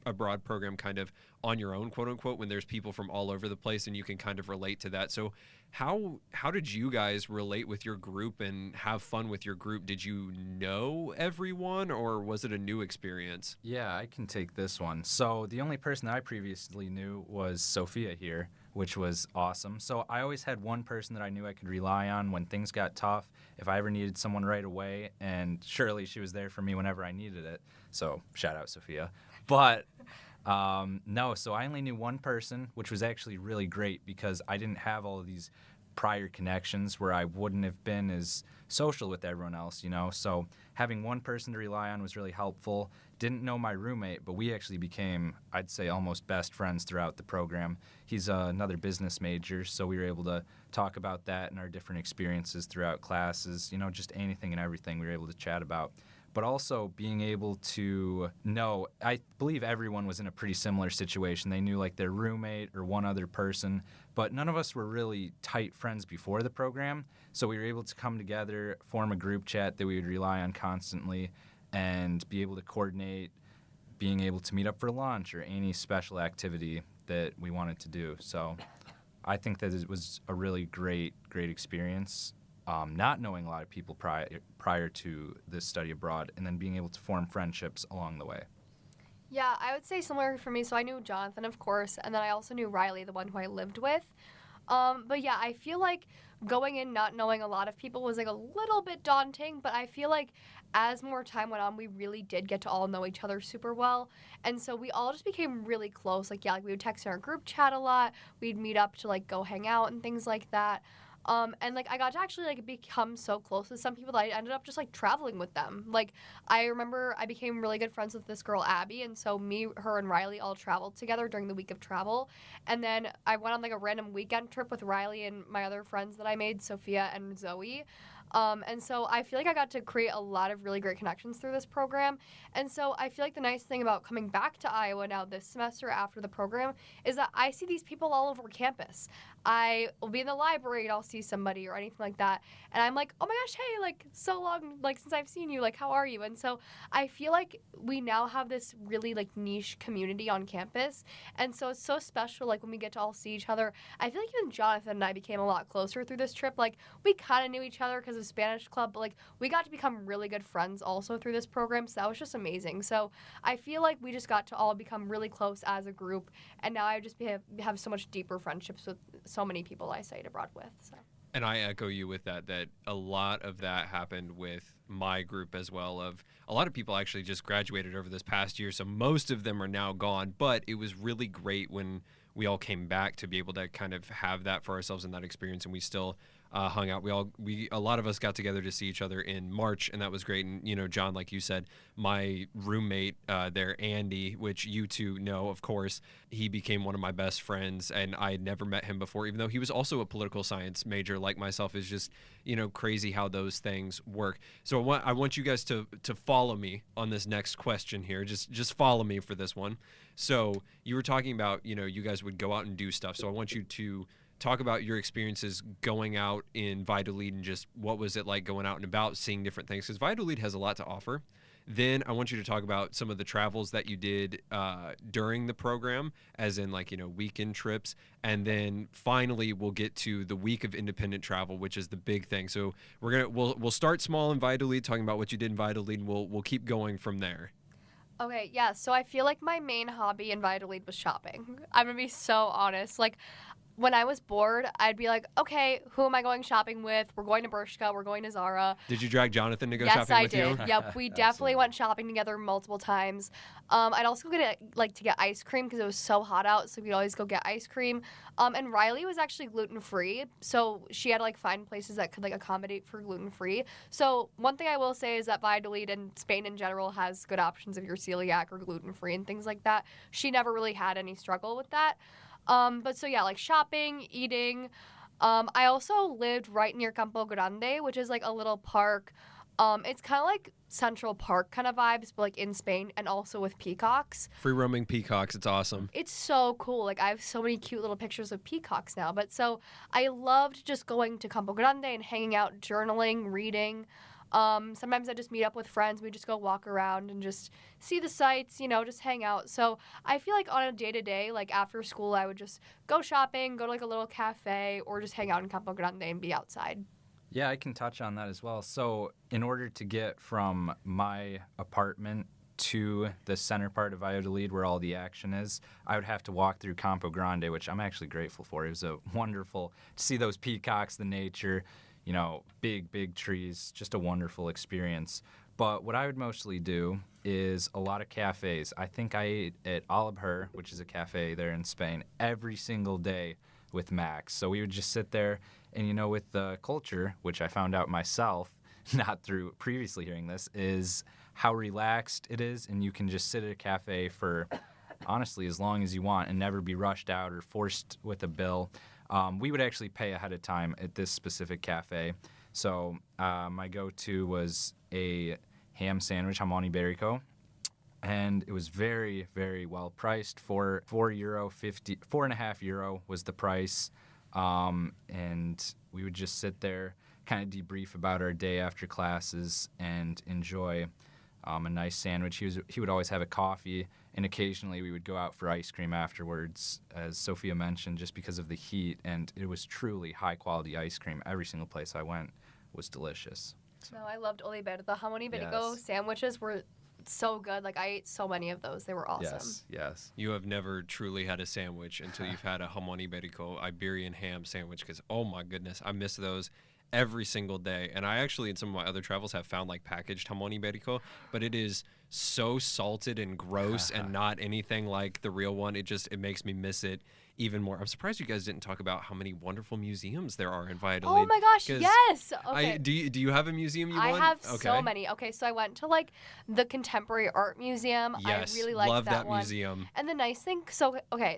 abroad program kind of on your own, quote unquote, when there's people from all over the place and you can kind of relate to that. So how did you guys relate with your group and have fun with your group? Did you know everyone or was it a new experience? Yeah, I can take this one. So the only person I previously knew was Sophia here, which was awesome. So I always had one person that I knew I could rely on when things got tough, if I ever needed someone right away, and surely she was there for me whenever I needed it. So shout out, Sophia. But no, so I only knew one person, which was actually really great because I didn't have all of these prior connections where I wouldn't have been as social with everyone else, So having one person to rely on was really helpful. Didn't know my roommate, but we actually became, I'd say, almost best friends throughout the program. He's another business major, so we were able to talk about that and our different experiences throughout classes, just anything and everything we were able to chat about. But also being able to know, I believe everyone was in a pretty similar situation. They knew like their roommate or one other person, but none of us were really tight friends before the program. So we were able to come together, form a group chat that we would rely on constantly, and be able to coordinate being able to meet up for lunch or any special activity that we wanted to do. So I think that it was a really great experience. Not knowing a lot of people prior to this study abroad, and then being able to form friendships along the way. Yeah, I would say similar for me. So I knew Jonathan, of course, and then I also knew Riley, the one who I lived with. But yeah, I feel like going in not knowing a lot of people was like a little bit daunting, but I feel like as more time went on, we really did get to all know each other super well. And so we all just became really close. Like, yeah, we would text in our group chat a lot. We'd meet up to like go hang out and things like that. And like I got to actually like become so close with some people that I ended up just like traveling with them. Like I remember I became really good friends with this girl Abby, and so me, her, and Riley all traveled together during the week of travel. And then I went on like a random weekend trip with Riley and my other friends that I made, Sophia and Zoe. And so I feel like I got to create a lot of really great connections through this program. And so I feel like the nice thing about coming back to Iowa now this semester after the program is that I see these people all over campus. I will be in the library and I'll see somebody or anything like that. And I'm like, oh my gosh, hey, like so long, like since I've seen you, like how are you? And so I feel like we now have this really like niche community on campus. And so it's so special, like when we get to all see each other. I feel like even Jonathan and I became a lot closer through this trip. Like we kind of knew each other because of Spanish club, but like we got to become really good friends also through this program. So that was just amazing. So I feel like we just got to all become really close as a group. And now I just have so much deeper friendships with so many people I studied abroad with. So. And I echo you with that a lot of that happened with my group as well. Of a lot of people actually just graduated over this past year, so most of them are now gone. But it was really great when we all came back to be able to kind of have that for ourselves and that experience. And we still hung out. A lot of us got together to see each other in March, and that was great. And John, like you said, my roommate there, Andy, which you two know, of course, he became one of my best friends, and I had never met him before, even though he was also a political science major like myself. Is just crazy how those things work. So I want you guys to follow me on this next question here. Just follow me for this one. So you were talking about you guys would go out and do stuff. So I want you to talk about your experiences going out in Valladolid and just what was it like going out and about, seeing different things, because Valladolid has a lot to offer. Then I want you to talk about some of the travels that you did during the program, as in weekend trips. And then finally we'll get to the week of independent travel, which is the big thing. So we'll start small in Valladolid, talking about what you did in Valladolid, and we'll keep going from there. Okay, yeah, so I feel like my main hobby in Valladolid was shopping. I'm gonna be so honest. Like, when I was bored, I'd be like, okay, who am I going shopping with? We're going to Bershka. We're going to Zara. Did you drag Jonathan to go yes, shopping I with did. you? Yep, we definitely went shopping together multiple times. I'd also go to get ice cream because it was so hot out, so we'd always go get ice cream. And Riley was actually gluten-free, so she had to find places that could accommodate for gluten-free. So one thing I will say is that Valladolid and Spain in general has good options if you're celiac or gluten-free and things like that. She never really had any struggle with that. But so yeah, shopping, eating. I also lived right near Campo Grande, which is a little park. It's kind of like Central Park kind of vibes, but in Spain, and also with peacocks. Free roaming peacocks, it's awesome. It's so cool. I have so many cute little pictures of peacocks now. But so I loved just going to Campo Grande and hanging out, journaling, reading. Sometimes I just meet up with friends. We just go walk around and just see the sights, just hang out. So I feel on a day-to-day, after school, I would just go shopping, go to a little cafe, or just hang out in Campo Grande and be outside. Yeah, I can touch on that as well. So in order to get from my apartment to the center part of Valladolid where all the action is, I would have to walk through Campo Grande, which I'm actually grateful for. It was a wonderful to see those peacocks, the nature, big trees, just a wonderful experience. But what I would mostly do is a lot of cafes. I think I ate at Alabher, which is a cafe there in Spain, every single day with Max. So we would just sit there and, with the culture, which I found out myself, not through previously hearing this, is how relaxed it is. And you can just sit at a cafe for, honestly, as long as you want and never be rushed out or forced with a bill. We would actually pay ahead of time at this specific cafe. So my go-to was a ham sandwich, jamón ibérico, and it was very, very well priced. For €4.50 was the price. And we would just sit there, kind of debrief about our day after classes, and enjoy a nice sandwich. He would always have a coffee, and occasionally we would go out for ice cream afterwards, as Sophia mentioned, just because of the heat. And it was truly high-quality ice cream. Every single place I went was delicious. No, I loved Oliver. The jamón ibérico sandwiches were so good. I ate so many of those. They were awesome. Yes. You have never truly had a sandwich until you've had a jamón ibérico Iberian ham sandwich, because, oh my goodness, I miss those every single day. And I actually, in some of my other travels, have found packaged jamón ibérico, but it is so salted and gross and not anything like the real one. It makes me miss it even more. I'm surprised you guys didn't talk about how many wonderful museums there are in Valladolid. Oh my gosh, yes. Okay. Do you have a museum you want? I have so many. Okay, so I went to the Contemporary Art Museum. Yes, I really liked love that one. museum. And the nice thing,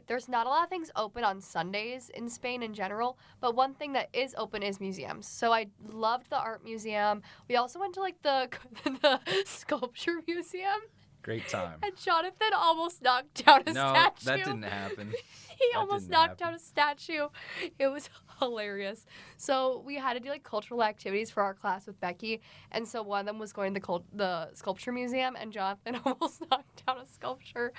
there's not a lot of things open on Sundays in Spain in general, but one thing that is open is museums. So I loved the art museum. We also went to the sculpture museum. Great time. And Jonathan almost knocked down a statue. No, that didn't happen. He almost knocked down a statue. It was hilarious. So we had to do cultural activities for our class with Becky, and so one of them was going to the sculpture museum, and Jonathan almost knocked down a sculpture.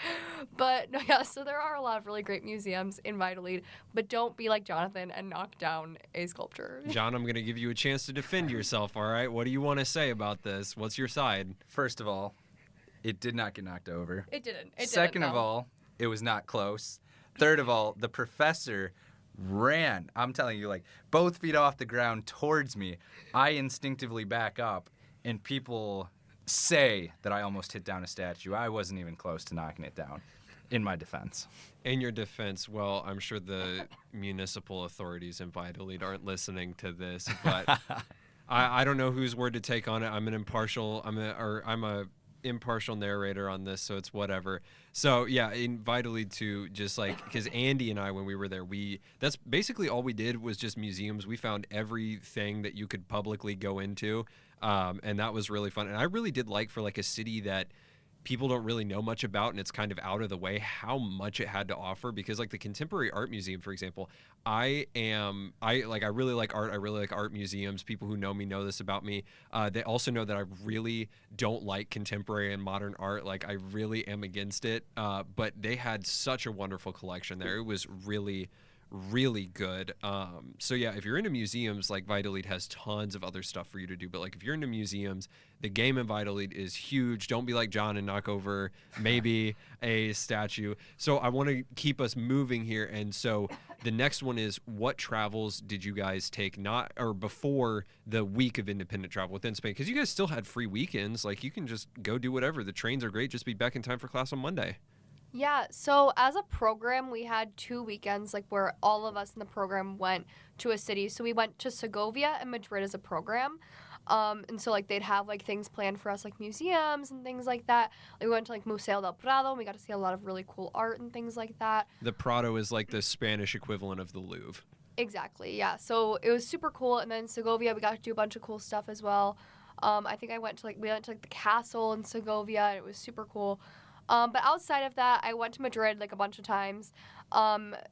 But no, yeah, so there are a lot of really great museums in Valladolid, but don't be like Jonathan and knock down a sculpture. John, I'm going to give you a chance to defend yourself, all right? What do you want to say about this? What's your side? First of all, it did not get knocked over. It didn't. Second of all, it was not close. Third of all, the professor ran. I'm telling you, both feet off the ground towards me. I instinctively back up, and people say that I almost hit down a statue. I wasn't even close to knocking it down. in my defense. In your defense, well, I'm sure the municipal authorities in Valladolid aren't listening to this, but I don't know whose word to take on it. I'm a impartial narrator on this, so it's whatever. So yeah, in Valladolid too, just like because Andy and I, when we were there, that's basically all we did was just museums. We found everything that you could publicly go into, and that was really fun. And I really did like, for like a city that people don't really know much about and it's kind of out of the way, how much it had to offer. Because like the Contemporary Art Museum, for example, I really like art. I really like art museums. People who know me know this about me. They also know that I really don't like contemporary and modern art. Like I really am against it. But they had such a wonderful collection there. It was really good. So yeah, if you're into museums, like Valladolid has tons of other stuff for you to do. But like if you're into museums, the game in Valladolid is huge. Don't be like John and knock over maybe a statue. So I want to keep us moving here. And so the next one is, what travels did you guys take before the week of independent travel within Spain? Because you guys still had free weekends. Like you can just go do whatever. The trains are great. Just be back in time for class on Monday. Yeah, so as a program, we had 2 weekends, like where all of us in the program went to a city. So we went to Segovia and Madrid as a program. And so like they'd have like things planned for us, like museums and things like that. Like, we went to like Museo del Prado, and we got to see a lot of really cool art and things like that. The Prado is like the Spanish equivalent of the Louvre. Exactly, yeah. So it was super cool. And then Segovia, we got to do a bunch of cool stuff as well. I think we went to the castle in Segovia, and it was super cool. But outside of that, I went to Madrid like a bunch of times.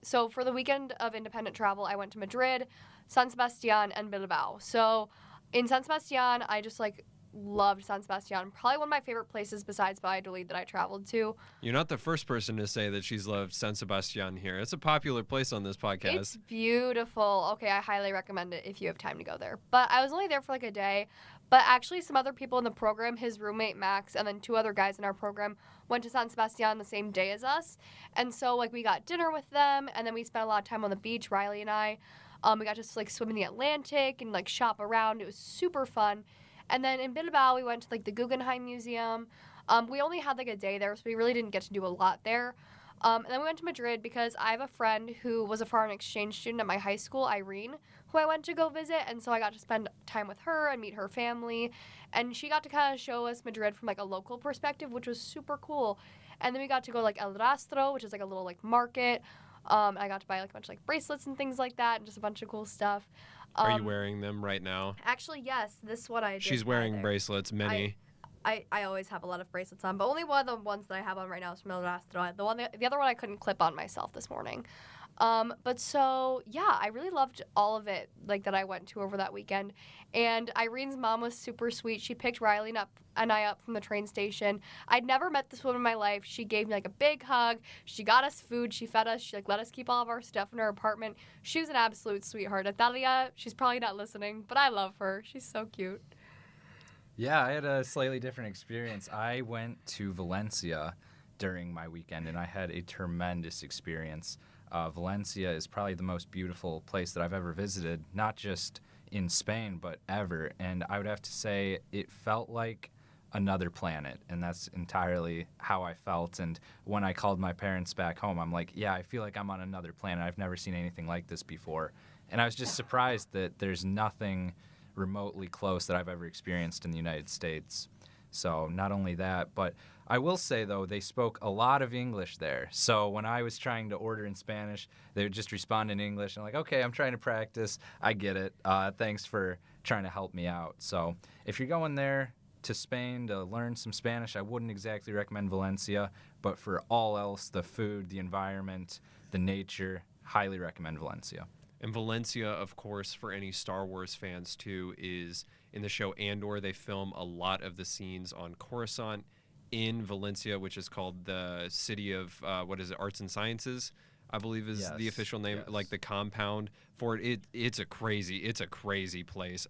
So for the weekend of independent travel, I went to Madrid, San Sebastian, and Bilbao. So in San Sebastian, I just like loved San Sebastian. Probably one of my favorite places besides Valladolid that I traveled to. You're not the first person to say that she's loved San Sebastian here. It's a popular place on this podcast. It's beautiful. Okay, I highly recommend it if you have time to go there. But I was only there for like a day. But actually, some other people in the program, his roommate Max, and then 2 other guys in our program went to San Sebastian the same day as us. And so like we got dinner with them, and then we spent a lot of time on the beach, Riley and I. We got to like swim in the Atlantic and like shop around. It was super fun. And then in Bilbao, we went to like the Guggenheim Museum. We only had like a day there, so we really didn't get to do a lot there. And then we went to Madrid because I have a friend who was a foreign exchange student at my high school, Irene, who I went to go visit. And so I got to spend time with her and meet her family. And she got to kind of show us Madrid from like a local perspective, which was super cool. And then we got to go like El Rastro, which is like a little like market. I got to buy like a bunch of like bracelets and things like that, and just a bunch of cool stuff. Are you wearing them right now? Actually, yes. This one I did. She's wearing bracelets, many. I always have a lot of bracelets on, but only one of the ones that I have on right now is from El Rastro. The other one I couldn't clip on myself this morning. But so, yeah, I really loved all of it, like, that I went to over that weekend. And Irene's mom was super sweet. She picked Riley and I up from the train station. I'd never met this woman in my life. She gave me, like, a big hug. She got us food. She fed us. She, like, let us keep all of our stuff in her apartment. She was an absolute sweetheart. Atalia, she's probably not listening, but I love her. She's so cute. Yeah, I had a slightly different experience. I went to Valencia during my weekend, and I had a tremendous experience. Valencia is probably the most beautiful place that I've ever visited, not just in Spain, but ever. And I would have to say it felt like another planet, and that's entirely how I felt. And when I called my parents back home, I'm like, yeah, I feel like I'm on another planet. I've never seen anything like this before. And I was just surprised that there's nothing remotely close that I've ever experienced in the United States. So not only that, but I will say, though, they spoke a lot of English there. So when I was trying to order in Spanish, they would just respond in English. And I'm like, okay, I'm trying to practice. I get it. Thanks for trying to help me out. So if you're going there to Spain to learn some Spanish, I wouldn't exactly recommend Valencia. But for all else, the food, the environment, the nature, highly recommend Valencia. And Valencia, of course, for any Star Wars fans, too, is in the show Andor. They film a lot of the scenes on Coruscant in Valencia, which is called the City of, Arts and Sciences, I believe is the official name, like the compound for it. It's a crazy place.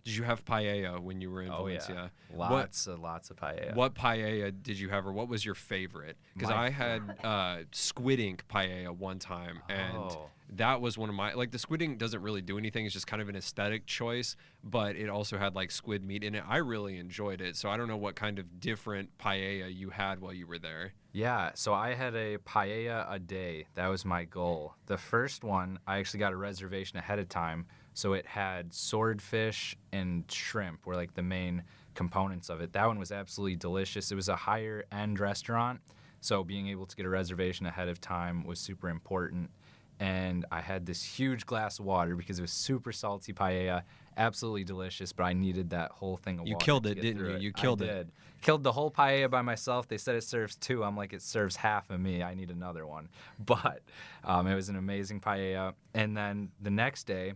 Did you have paella when you were in Valencia? Yeah. Lots of paella. What paella did you have, or what was your favorite? Because I had squid ink paella one time, and that was one of my, like, the squid ink doesn't really do anything. It's just kind of an aesthetic choice, but it also had like squid meat in it. I really enjoyed it. So I don't know what kind of different paella you had while you were there. Yeah, so I had a paella a day. That was my goal. The first one, I actually got a reservation ahead of time, so it had swordfish and shrimp were like the main components of it. That one was absolutely delicious. It was a higher end restaurant, so being able to get a reservation ahead of time was super important. And I had this huge glass of water because it was super salty paella, absolutely delicious, but I needed that whole thing of water. You killed to it, get didn't through you? it. You killed I it. did. Killed the whole paella by myself. They said it serves 2. I'm like, it serves half of me. I need another one. But it was an amazing paella. And then the next day,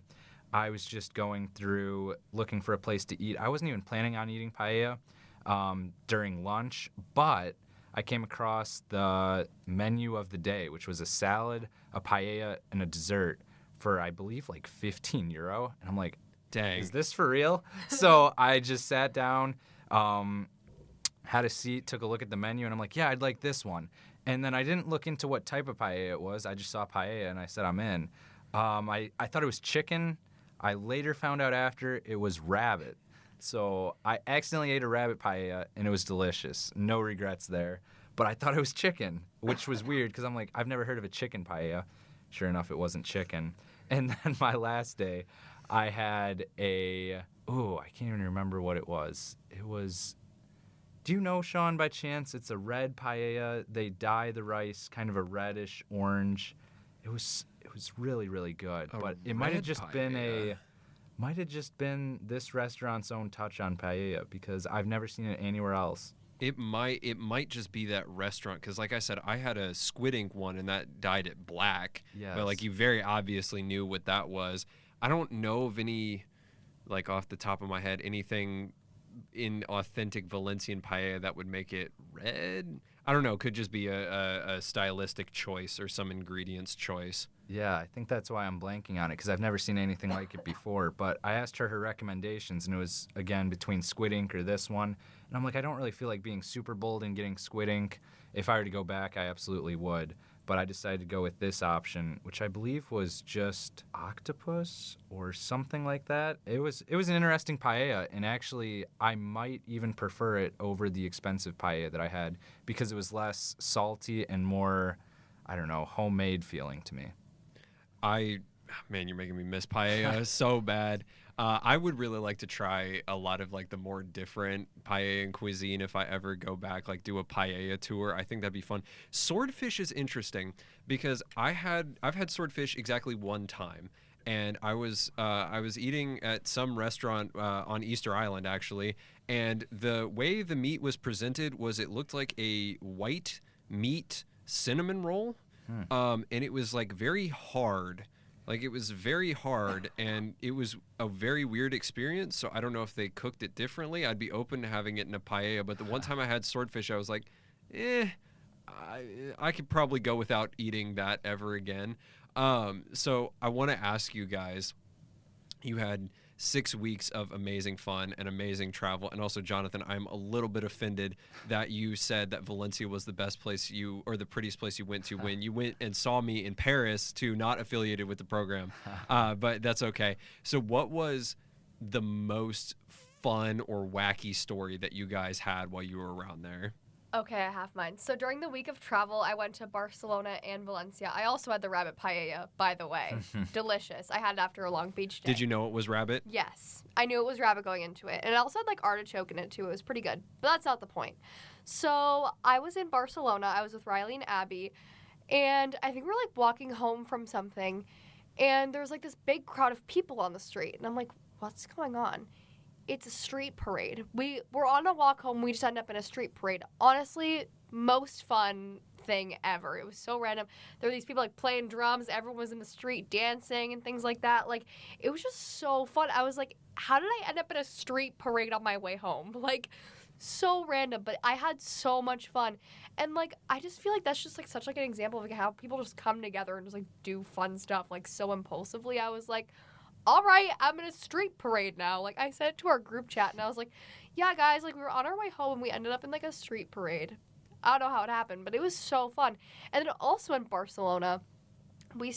I was just going through looking for a place to eat. I wasn't even planning on eating paella during lunch, but I came across the menu of the day, which was a salad, a paella, and a dessert for, I believe, like €15. And I'm like, Dang. is this for real? So I just sat down, had a seat, took a look at the menu, and I'm like, yeah, I'd like this one. And then I didn't look into what type of paella it was. I just saw paella, and I said, I'm in. I thought it was chicken. I later found out after it was rabbit. So I accidentally ate a rabbit paella, and it was delicious. No regrets there. But I thought it was chicken, which was weird because I'm like, I've never heard of a chicken paella. Sure enough, it wasn't chicken. And then my last day, I had I can't even remember what it was. It was, do you know, Sean, by chance? It's a red paella. They dye the rice kind of a reddish orange. It was really, really good. But it might have just been this restaurant's own touch on paella because I've never seen it anywhere else. It might just be that restaurant because, like I said, I had a squid ink one and that dyed it black. Yes. But like you very obviously knew what that was. I don't know of any, like off the top of my head, anything in authentic Valencian paella that would make it red. I don't know. Could just be a stylistic choice or some ingredients choice. Yeah, I think that's why I'm blanking on it because I've never seen anything like it before. But I asked her recommendations, and it was, again, between squid ink or this one. And I'm like, I don't really feel like being super bold and getting squid ink. If I were to go back, I absolutely would. But I decided to go with this option, which I believe was just octopus or something like that. It was an interesting paella, and actually I might even prefer it over the expensive paella that I had because it was less salty and more, I don't know, homemade feeling to me. Man, you're making me miss paella so bad. I would really like to try a lot of like the more different paella cuisine if I ever go back, like do a paella tour. I think that'd be fun. Swordfish is interesting because I've had swordfish exactly one time, and I was eating at some restaurant on Easter Island actually, and the way the meat was presented was it looked like a white meat cinnamon roll. And it was like very hard. Like it was very hard and it was a very weird experience. So I don't know if they cooked it differently. I'd be open to having it in a paella. But the one time I had swordfish, I was like, I could probably go without eating that ever again. So I want to ask you guys, you had 6 weeks of amazing fun and amazing travel. And also, Jonathan, I'm a little bit offended that you said that Valencia was the best place or the prettiest place you went to when you went and saw me in Paris, too, not affiliated with the program. But that's okay. So what was the most fun or wacky story that you guys had while you were around there? Okay, I have mine. So during the week of travel, I went to Barcelona and Valencia. I also had the rabbit paella, by the way. Delicious. I had it after a long beach day. Did you know it was rabbit? Yes. I knew it was rabbit going into it. And it also had like artichoke in it too. It was pretty good. But that's not the point. So I was in Barcelona. I was with Riley and Abby. And I think we were like walking home from something. And there was like this big crowd of people on the street. And I'm like, what's going on? It's a street parade. We were on a walk home. We just ended up in a street parade. Honestly, most fun thing ever. It was so random. There were these people like playing drums. Everyone was in the street dancing and things like that. Like, it was just so fun. I was like, how did I end up in a street parade on my way home? Like, so random. But I had so much fun. And like, I just feel like that's just like such like an example of like how people just come together and just like do fun stuff like so impulsively. I was like, all right, I'm in a street parade now. Like, I said it to our group chat, and I was like, yeah, guys, like, we were on our way home, and we ended up in, like, a street parade. I don't know how it happened, but it was so fun. And then also in Barcelona, we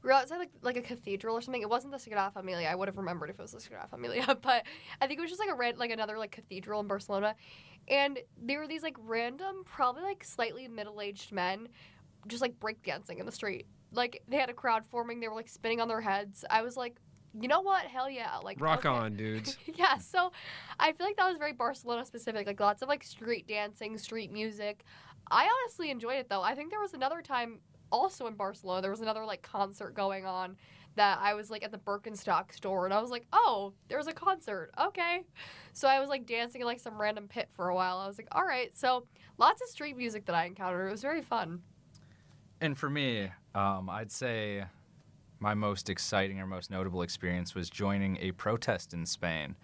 We were outside like a cathedral or something. It wasn't the Sagrada Familia. I would have remembered if it was the Sagrada Familia, but I think it was just like another like cathedral in Barcelona. And there were these like random, probably like slightly middle-aged men just like breakdancing in the street. Like they had a crowd forming, they were like spinning on their heads. I was like, you know what? Hell yeah. Like Rock okay. on, dudes. Yeah, so I feel like that was very Barcelona specific. Like lots of like street dancing, street music. I honestly enjoyed it though. I think there was another time also in Barcelona, there was another like concert going on that I was like at the Birkenstock store and I was like, oh, there's a concert. Okay. So I was like dancing in like some random pit for a while. I was like, all right. So lots of street music that I encountered. It was very fun. And for me, I'd say my most exciting or most notable experience was joining a protest in Spain.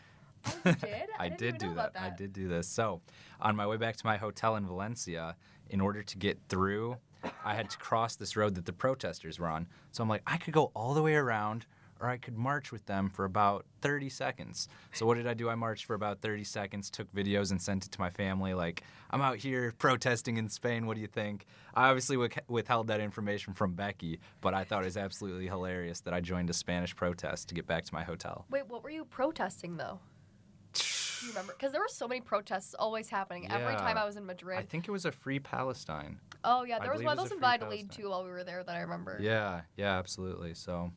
Oh, you did? I didn't did even do know that. about I did do this. So, on my way back to my hotel in Valencia, in order to get through, I had to cross this road that the protesters were on. So I'm like, I could go all the way around, or I could march with them for about 30 seconds. So what did I do? I marched for about 30 seconds, took videos and sent it to my family. Like, I'm out here protesting in Spain. What do you think? I obviously withheld that information from Becky, but I thought it was absolutely hilarious that I joined a Spanish protest to get back to my hotel. Wait, what were you protesting though? Do you remember? Because there were so many protests always happening every Yeah. time I was in Madrid. I think it was a free Palestine. Oh yeah, I there was believe one of it was those a in free Valladolid Palestine. too while we were there that I remember. Yeah, absolutely. So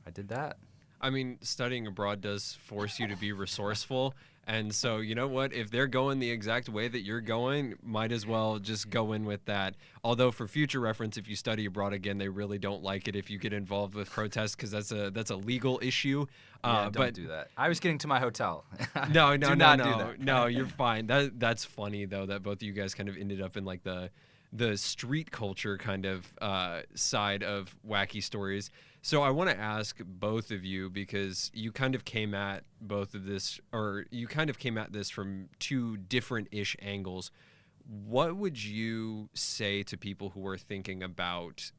I did that. I mean, studying abroad does force you to be resourceful. And so, you know what? If they're going the exact way that you're going, might as well just go in with that. Although, for future reference, if you study abroad again, they really don't like it if you get involved with protests because that's a legal issue. Don't but do that. I was getting to my hotel. No, Do not do no, that. no. You're fine. That's funny though that both of you guys kind of ended up in like the street culture kind of side of wacky stories. So I want to ask both of you because you kind of came at this from two different-ish angles. What would you say to people who are thinking about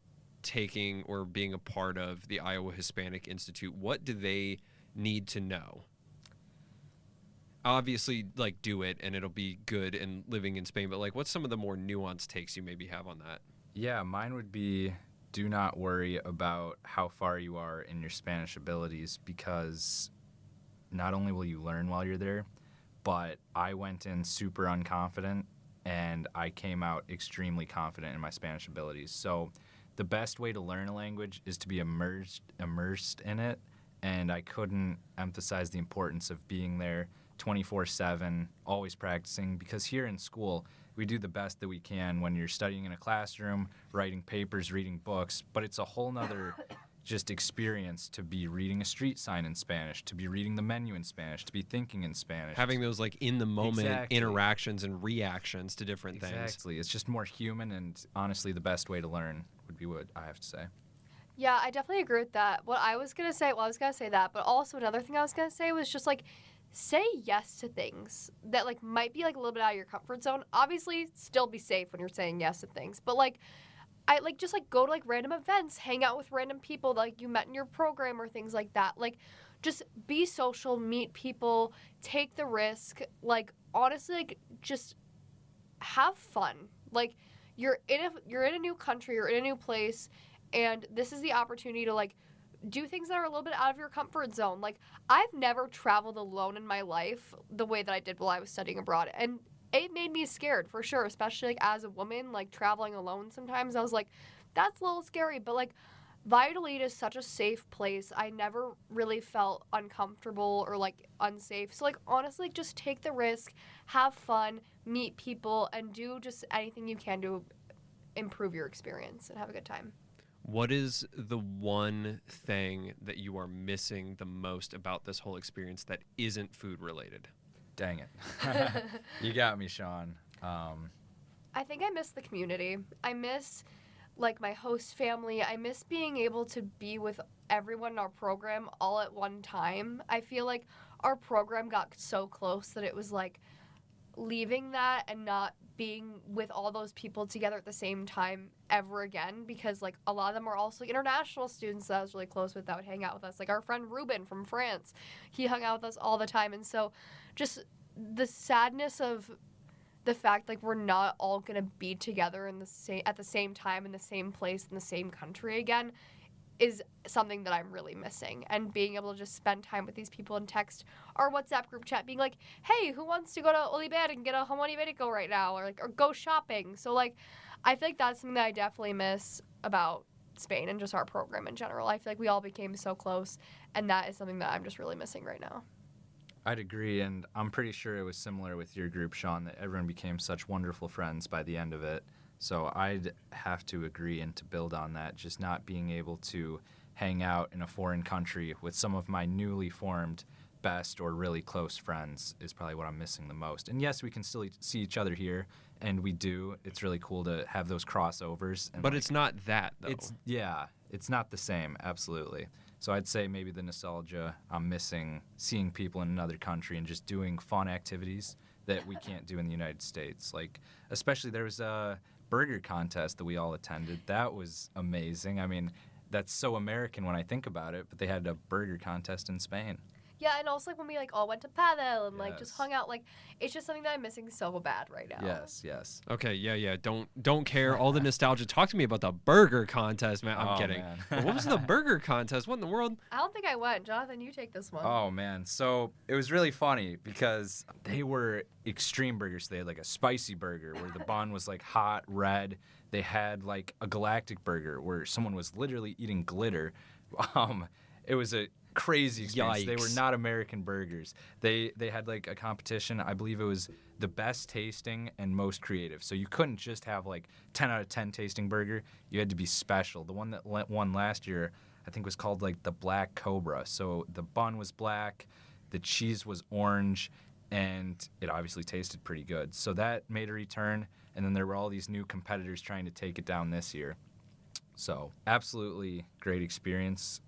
taking or being a part of the Iowa Hispanic Institute? What do they need to know? Obviously, like, do it and it'll be good and living in Spain, but like, what's some of the more nuanced takes you maybe have on that? Yeah, mine would be do not worry about how far you are in your Spanish abilities because not only will you learn while you're there, but I went in super unconfident and I came out extremely confident in my Spanish abilities. So the best way to learn a language is to be immersed in it, and I couldn't emphasize the importance of being there 24/7, always practicing, because here in school, we do the best that we can when you're studying in a classroom, writing papers, reading books, but it's a whole nother just experience to be reading a street sign in Spanish, to be reading the menu in Spanish, to be thinking in Spanish. Having those like in the moment Exactly. interactions and reactions to different things. Exactly. It's just more human, and honestly, the best way to learn would be what I have to say. Yeah, I definitely agree with that. I was gonna say that, but also another thing I was gonna say was just like say yes to things that like might be like a little bit out of your comfort zone. Obviously, still be safe when you're saying yes to things, but like I like just like go to like random events, hang out with random people that like you met in your program or things like that. Like just be social, meet people, take the risk. Like honestly, like just have fun. Like you're in a new country, you're in a new place, and this is the opportunity to like do things that are a little bit out of your comfort zone. Like I've never traveled alone in my life the way that I did while I was studying abroad, and it made me scared for sure, especially like as a woman, like traveling alone sometimes. I was like, that's a little scary, but like Valladolid is such a safe place. I never really felt uncomfortable or like unsafe. So like honestly, just take the risk, have fun, meet people, and do just anything you can to improve your experience and have a good time. What is the one thing that you are missing the most about this whole experience that isn't food related? Dang it. You got me, Sean. I think I miss the community. I miss like my host family. I miss being able to be with everyone in our program all at one time. I feel like our program got so close that it was like leaving that and not being with all those people together at the same time ever again, because like a lot of them are also international students that I was really close with that would hang out with us. Like our friend Ruben from France, he hung out with us all the time. And so just the sadness of the fact like we're not all gonna be together in the same at the same time in the same place in the same country again is something that I'm really missing. And being able to just spend time with these people in text or WhatsApp group chat, being like, hey, who wants to go to Oliver and get a jamón ibérico right now, or go shopping. So like, I feel like that's something that I definitely miss about Spain and just our program in general. I feel like we all became so close, and that is something that I'm just really missing right now. I'd agree, and I'm pretty sure it was similar with your group, Sean, that everyone became such wonderful friends by the end of it. So I'd have to agree and to build on that, just not being able to hang out in a foreign country with some of my newly formed best or really close friends is probably what I'm missing the most. And yes, we can still see each other here, and we do. It's really cool to have those crossovers. And But it's not that, though. It's not the same, absolutely. So I'd say maybe the nostalgia, I'm missing seeing people in another country and just doing fun activities that we can't do in the United States. Like, especially there was a burger contest that we all attended. That was amazing. I mean, that's so American when I think about it, but they had a burger contest in Spain. Yeah, and also like when we like all went to paddle and like just Yes. hung out, like it's just something that I'm missing so bad right now. Yes. Okay, yeah. Don't care. All the nostalgia. Talk to me about the burger contest, man. I'm Oh, kidding. man. But what was the burger contest? What in the world? I don't think I went. Jonathan, you take this one. Oh, man. So it was really funny because they were extreme burgers. They had like a spicy burger where the bun was like hot, red. They had like a galactic burger where someone was literally eating glitter. It was a crazy experience. They were Yikes. not American burgers. They had like a competition. I believe it was the best tasting and most creative. So you couldn't just have like 10 out of 10 tasting burger. You had to be special. The one that won last year, I think, was called like the Black Cobra. So the bun was black, the cheese was orange, and it obviously tasted pretty good. So that made a return, and then there were all these new competitors trying to take it down this year. So absolutely great experience.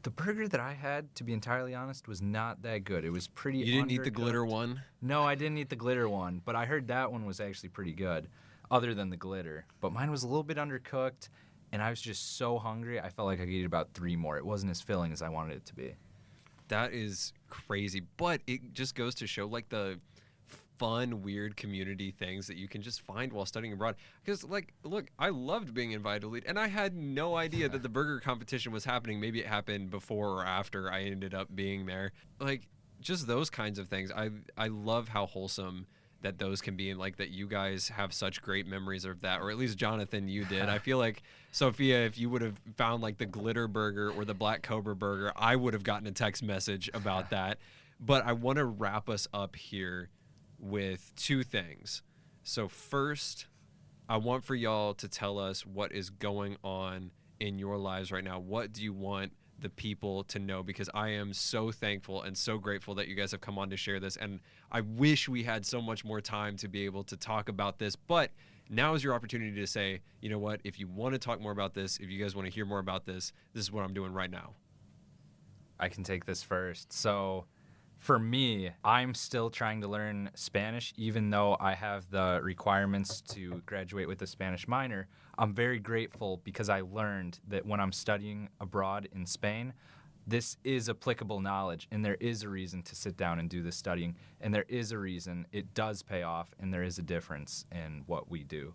The burger that I had, to be entirely honest, was not that good. It was pretty You didn't eat the undercooked. glitter one? No, I didn't eat the glitter one, but I heard that one was actually pretty good, other than the glitter. But mine was a little bit undercooked, and I was just so hungry, I felt like I could eat about 3 more. It wasn't as filling as I wanted it to be. That is crazy. But it just goes to show like the fun, weird community things that you can just find while studying abroad. Because, like, look, I loved being in Valladolid, and I had no idea that the burger competition was happening. Maybe it happened before or after I ended up being there. Like, just those kinds of things. I love how wholesome that those can be, and like that you guys have such great memories of that, or at least Jonathan, you did. I feel like, Sophia, if you would have found like the glitter burger or the Black Cobra burger, I would have gotten a text message about that. But I want to wrap us up here with 2 things. So first, I want for y'all to tell us what is going on in your lives right now. What do you want the people to know? Because I am so thankful and so grateful that you guys have come on to share this. And I wish we had so much more time to be able to talk about this. But now is your opportunity to say, you know what, if you want to talk more about this, if you guys want to hear more about this, this is what I'm doing right now. I can take this first. So for me, I'm still trying to learn Spanish, even though I have the requirements to graduate with a Spanish minor. I'm very grateful because I learned that when I'm studying abroad in Spain, this is applicable knowledge, and there is a reason to sit down and do this studying, and there is a reason it does pay off, and there is a difference in what we do.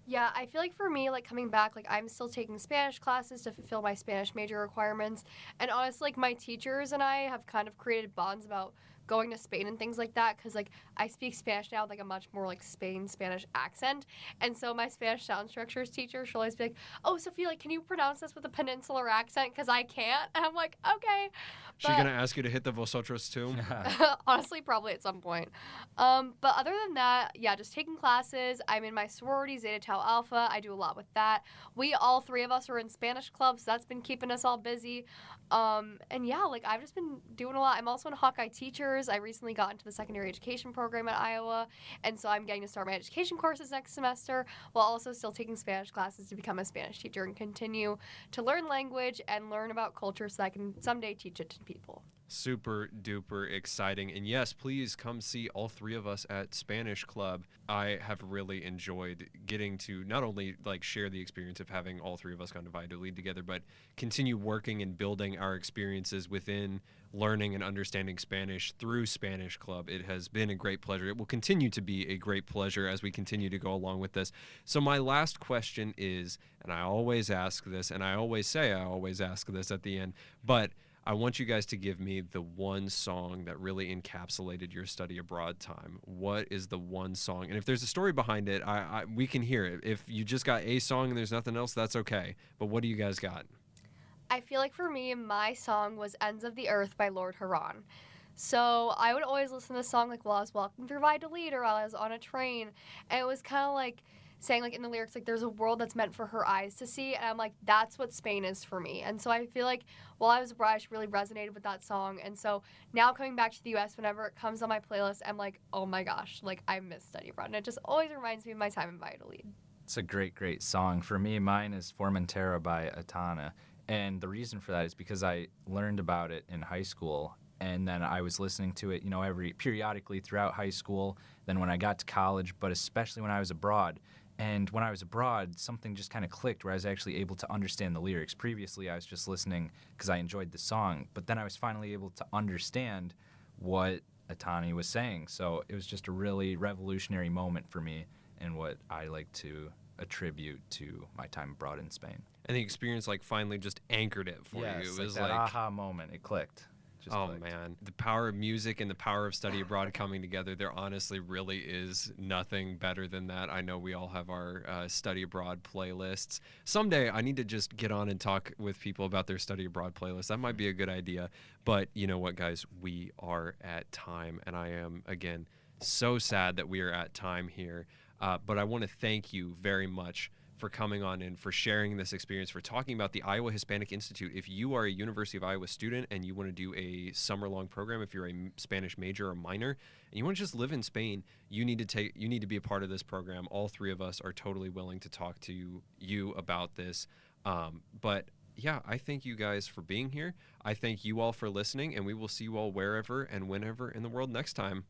Yeah, I feel like for me, like coming back, like I'm still taking Spanish classes to fulfill my Spanish major requirements. And honestly, like my teachers and I have kind of created bonds about going to Spain and things like that, because like I speak Spanish now with like a much more like Spanish accent. And so my Spanish sound structures teacher, she'll always be like, oh, Sophia, like, can you pronounce this with a peninsular accent? Because I can't. And I'm like, okay. She's going to ask you to hit the vosotros too? Honestly, probably at some point. But other than that, yeah, just taking classes. I'm in my sorority, Zeta Tau Alpha. I do a lot with that. We, all 3 of us, are in Spanish clubs, so that's been keeping us all busy. And yeah, like I've just been doing a lot. I'm also in Hawkeye Teachers. I recently got into the secondary education program at Iowa, and so I'm getting to start my education courses next semester, while also still taking Spanish classes to become a Spanish teacher and continue to learn language and learn about culture so I can someday teach it to people. Super duper exciting. And yes, please come see all three of us at Spanish Club. I have really enjoyed getting to not only like share the experience of having all three of us gone to Valladolid together, but continue working and building our experiences within learning and understanding Spanish through Spanish Club. It has been a great pleasure. It will continue to be a great pleasure as we continue to go along with this. So my last question is, and I always ask this, and I always say I always ask this at the end, but I want you guys to give me the one song that really encapsulated your study abroad time. What is the one song? And if there's a story behind it, we can hear it. If you just got a song and there's nothing else, that's okay. But what do you guys got? I feel like for me, my song was Ends of the Earth by Lord Huron. So I would always listen to this song like while I was walking through Valladolid or while I was on a train. And it was kind of like saying like in the lyrics, like there's a world that's meant for her eyes to see. And I'm like, that's what Spain is for me. And so I feel like while I was abroad, I really resonated with that song. And so now coming back to the U.S., whenever it comes on my playlist, I'm like, oh my gosh, like I miss study abroad. And it just always reminds me of my time in Valladolid. It's a great, great song. For me, mine is Formentera by Atana. And the reason for that is because I learned about it in high school, and then I was listening to it, periodically throughout high school, then when I got to college, but especially when I was abroad. And when I was abroad, something just kind of clicked where I was actually able to understand the lyrics. Previously, I was just listening because I enjoyed the song, but then I was finally able to understand what Atani was saying. So it was just a really revolutionary moment for me and what I like to attribute to my time abroad in Spain. And the experience like finally just anchored it for you. It was that aha moment. It clicked. Clicked. Man, the power of music and the power of study abroad coming together, there honestly really is nothing better than that. I know we all have our study abroad playlists. Someday I need to just get on and talk with people about their study abroad playlist. That might be a good idea. But you know what, guys? We are at time, and I am, again, so sad that we are at time here. But I want to thank you very much for coming on and for sharing this experience, for talking about the Iowa Hispanic Institute. If you are a University of Iowa student and you want to do a summer-long program, if you're a Spanish major or minor, and you want to just live in Spain, you need to be a part of this program. All three of us are totally willing to talk to you about this. But yeah, I thank you guys for being here. I thank you all for listening, and we will see you all wherever and whenever in the world next time.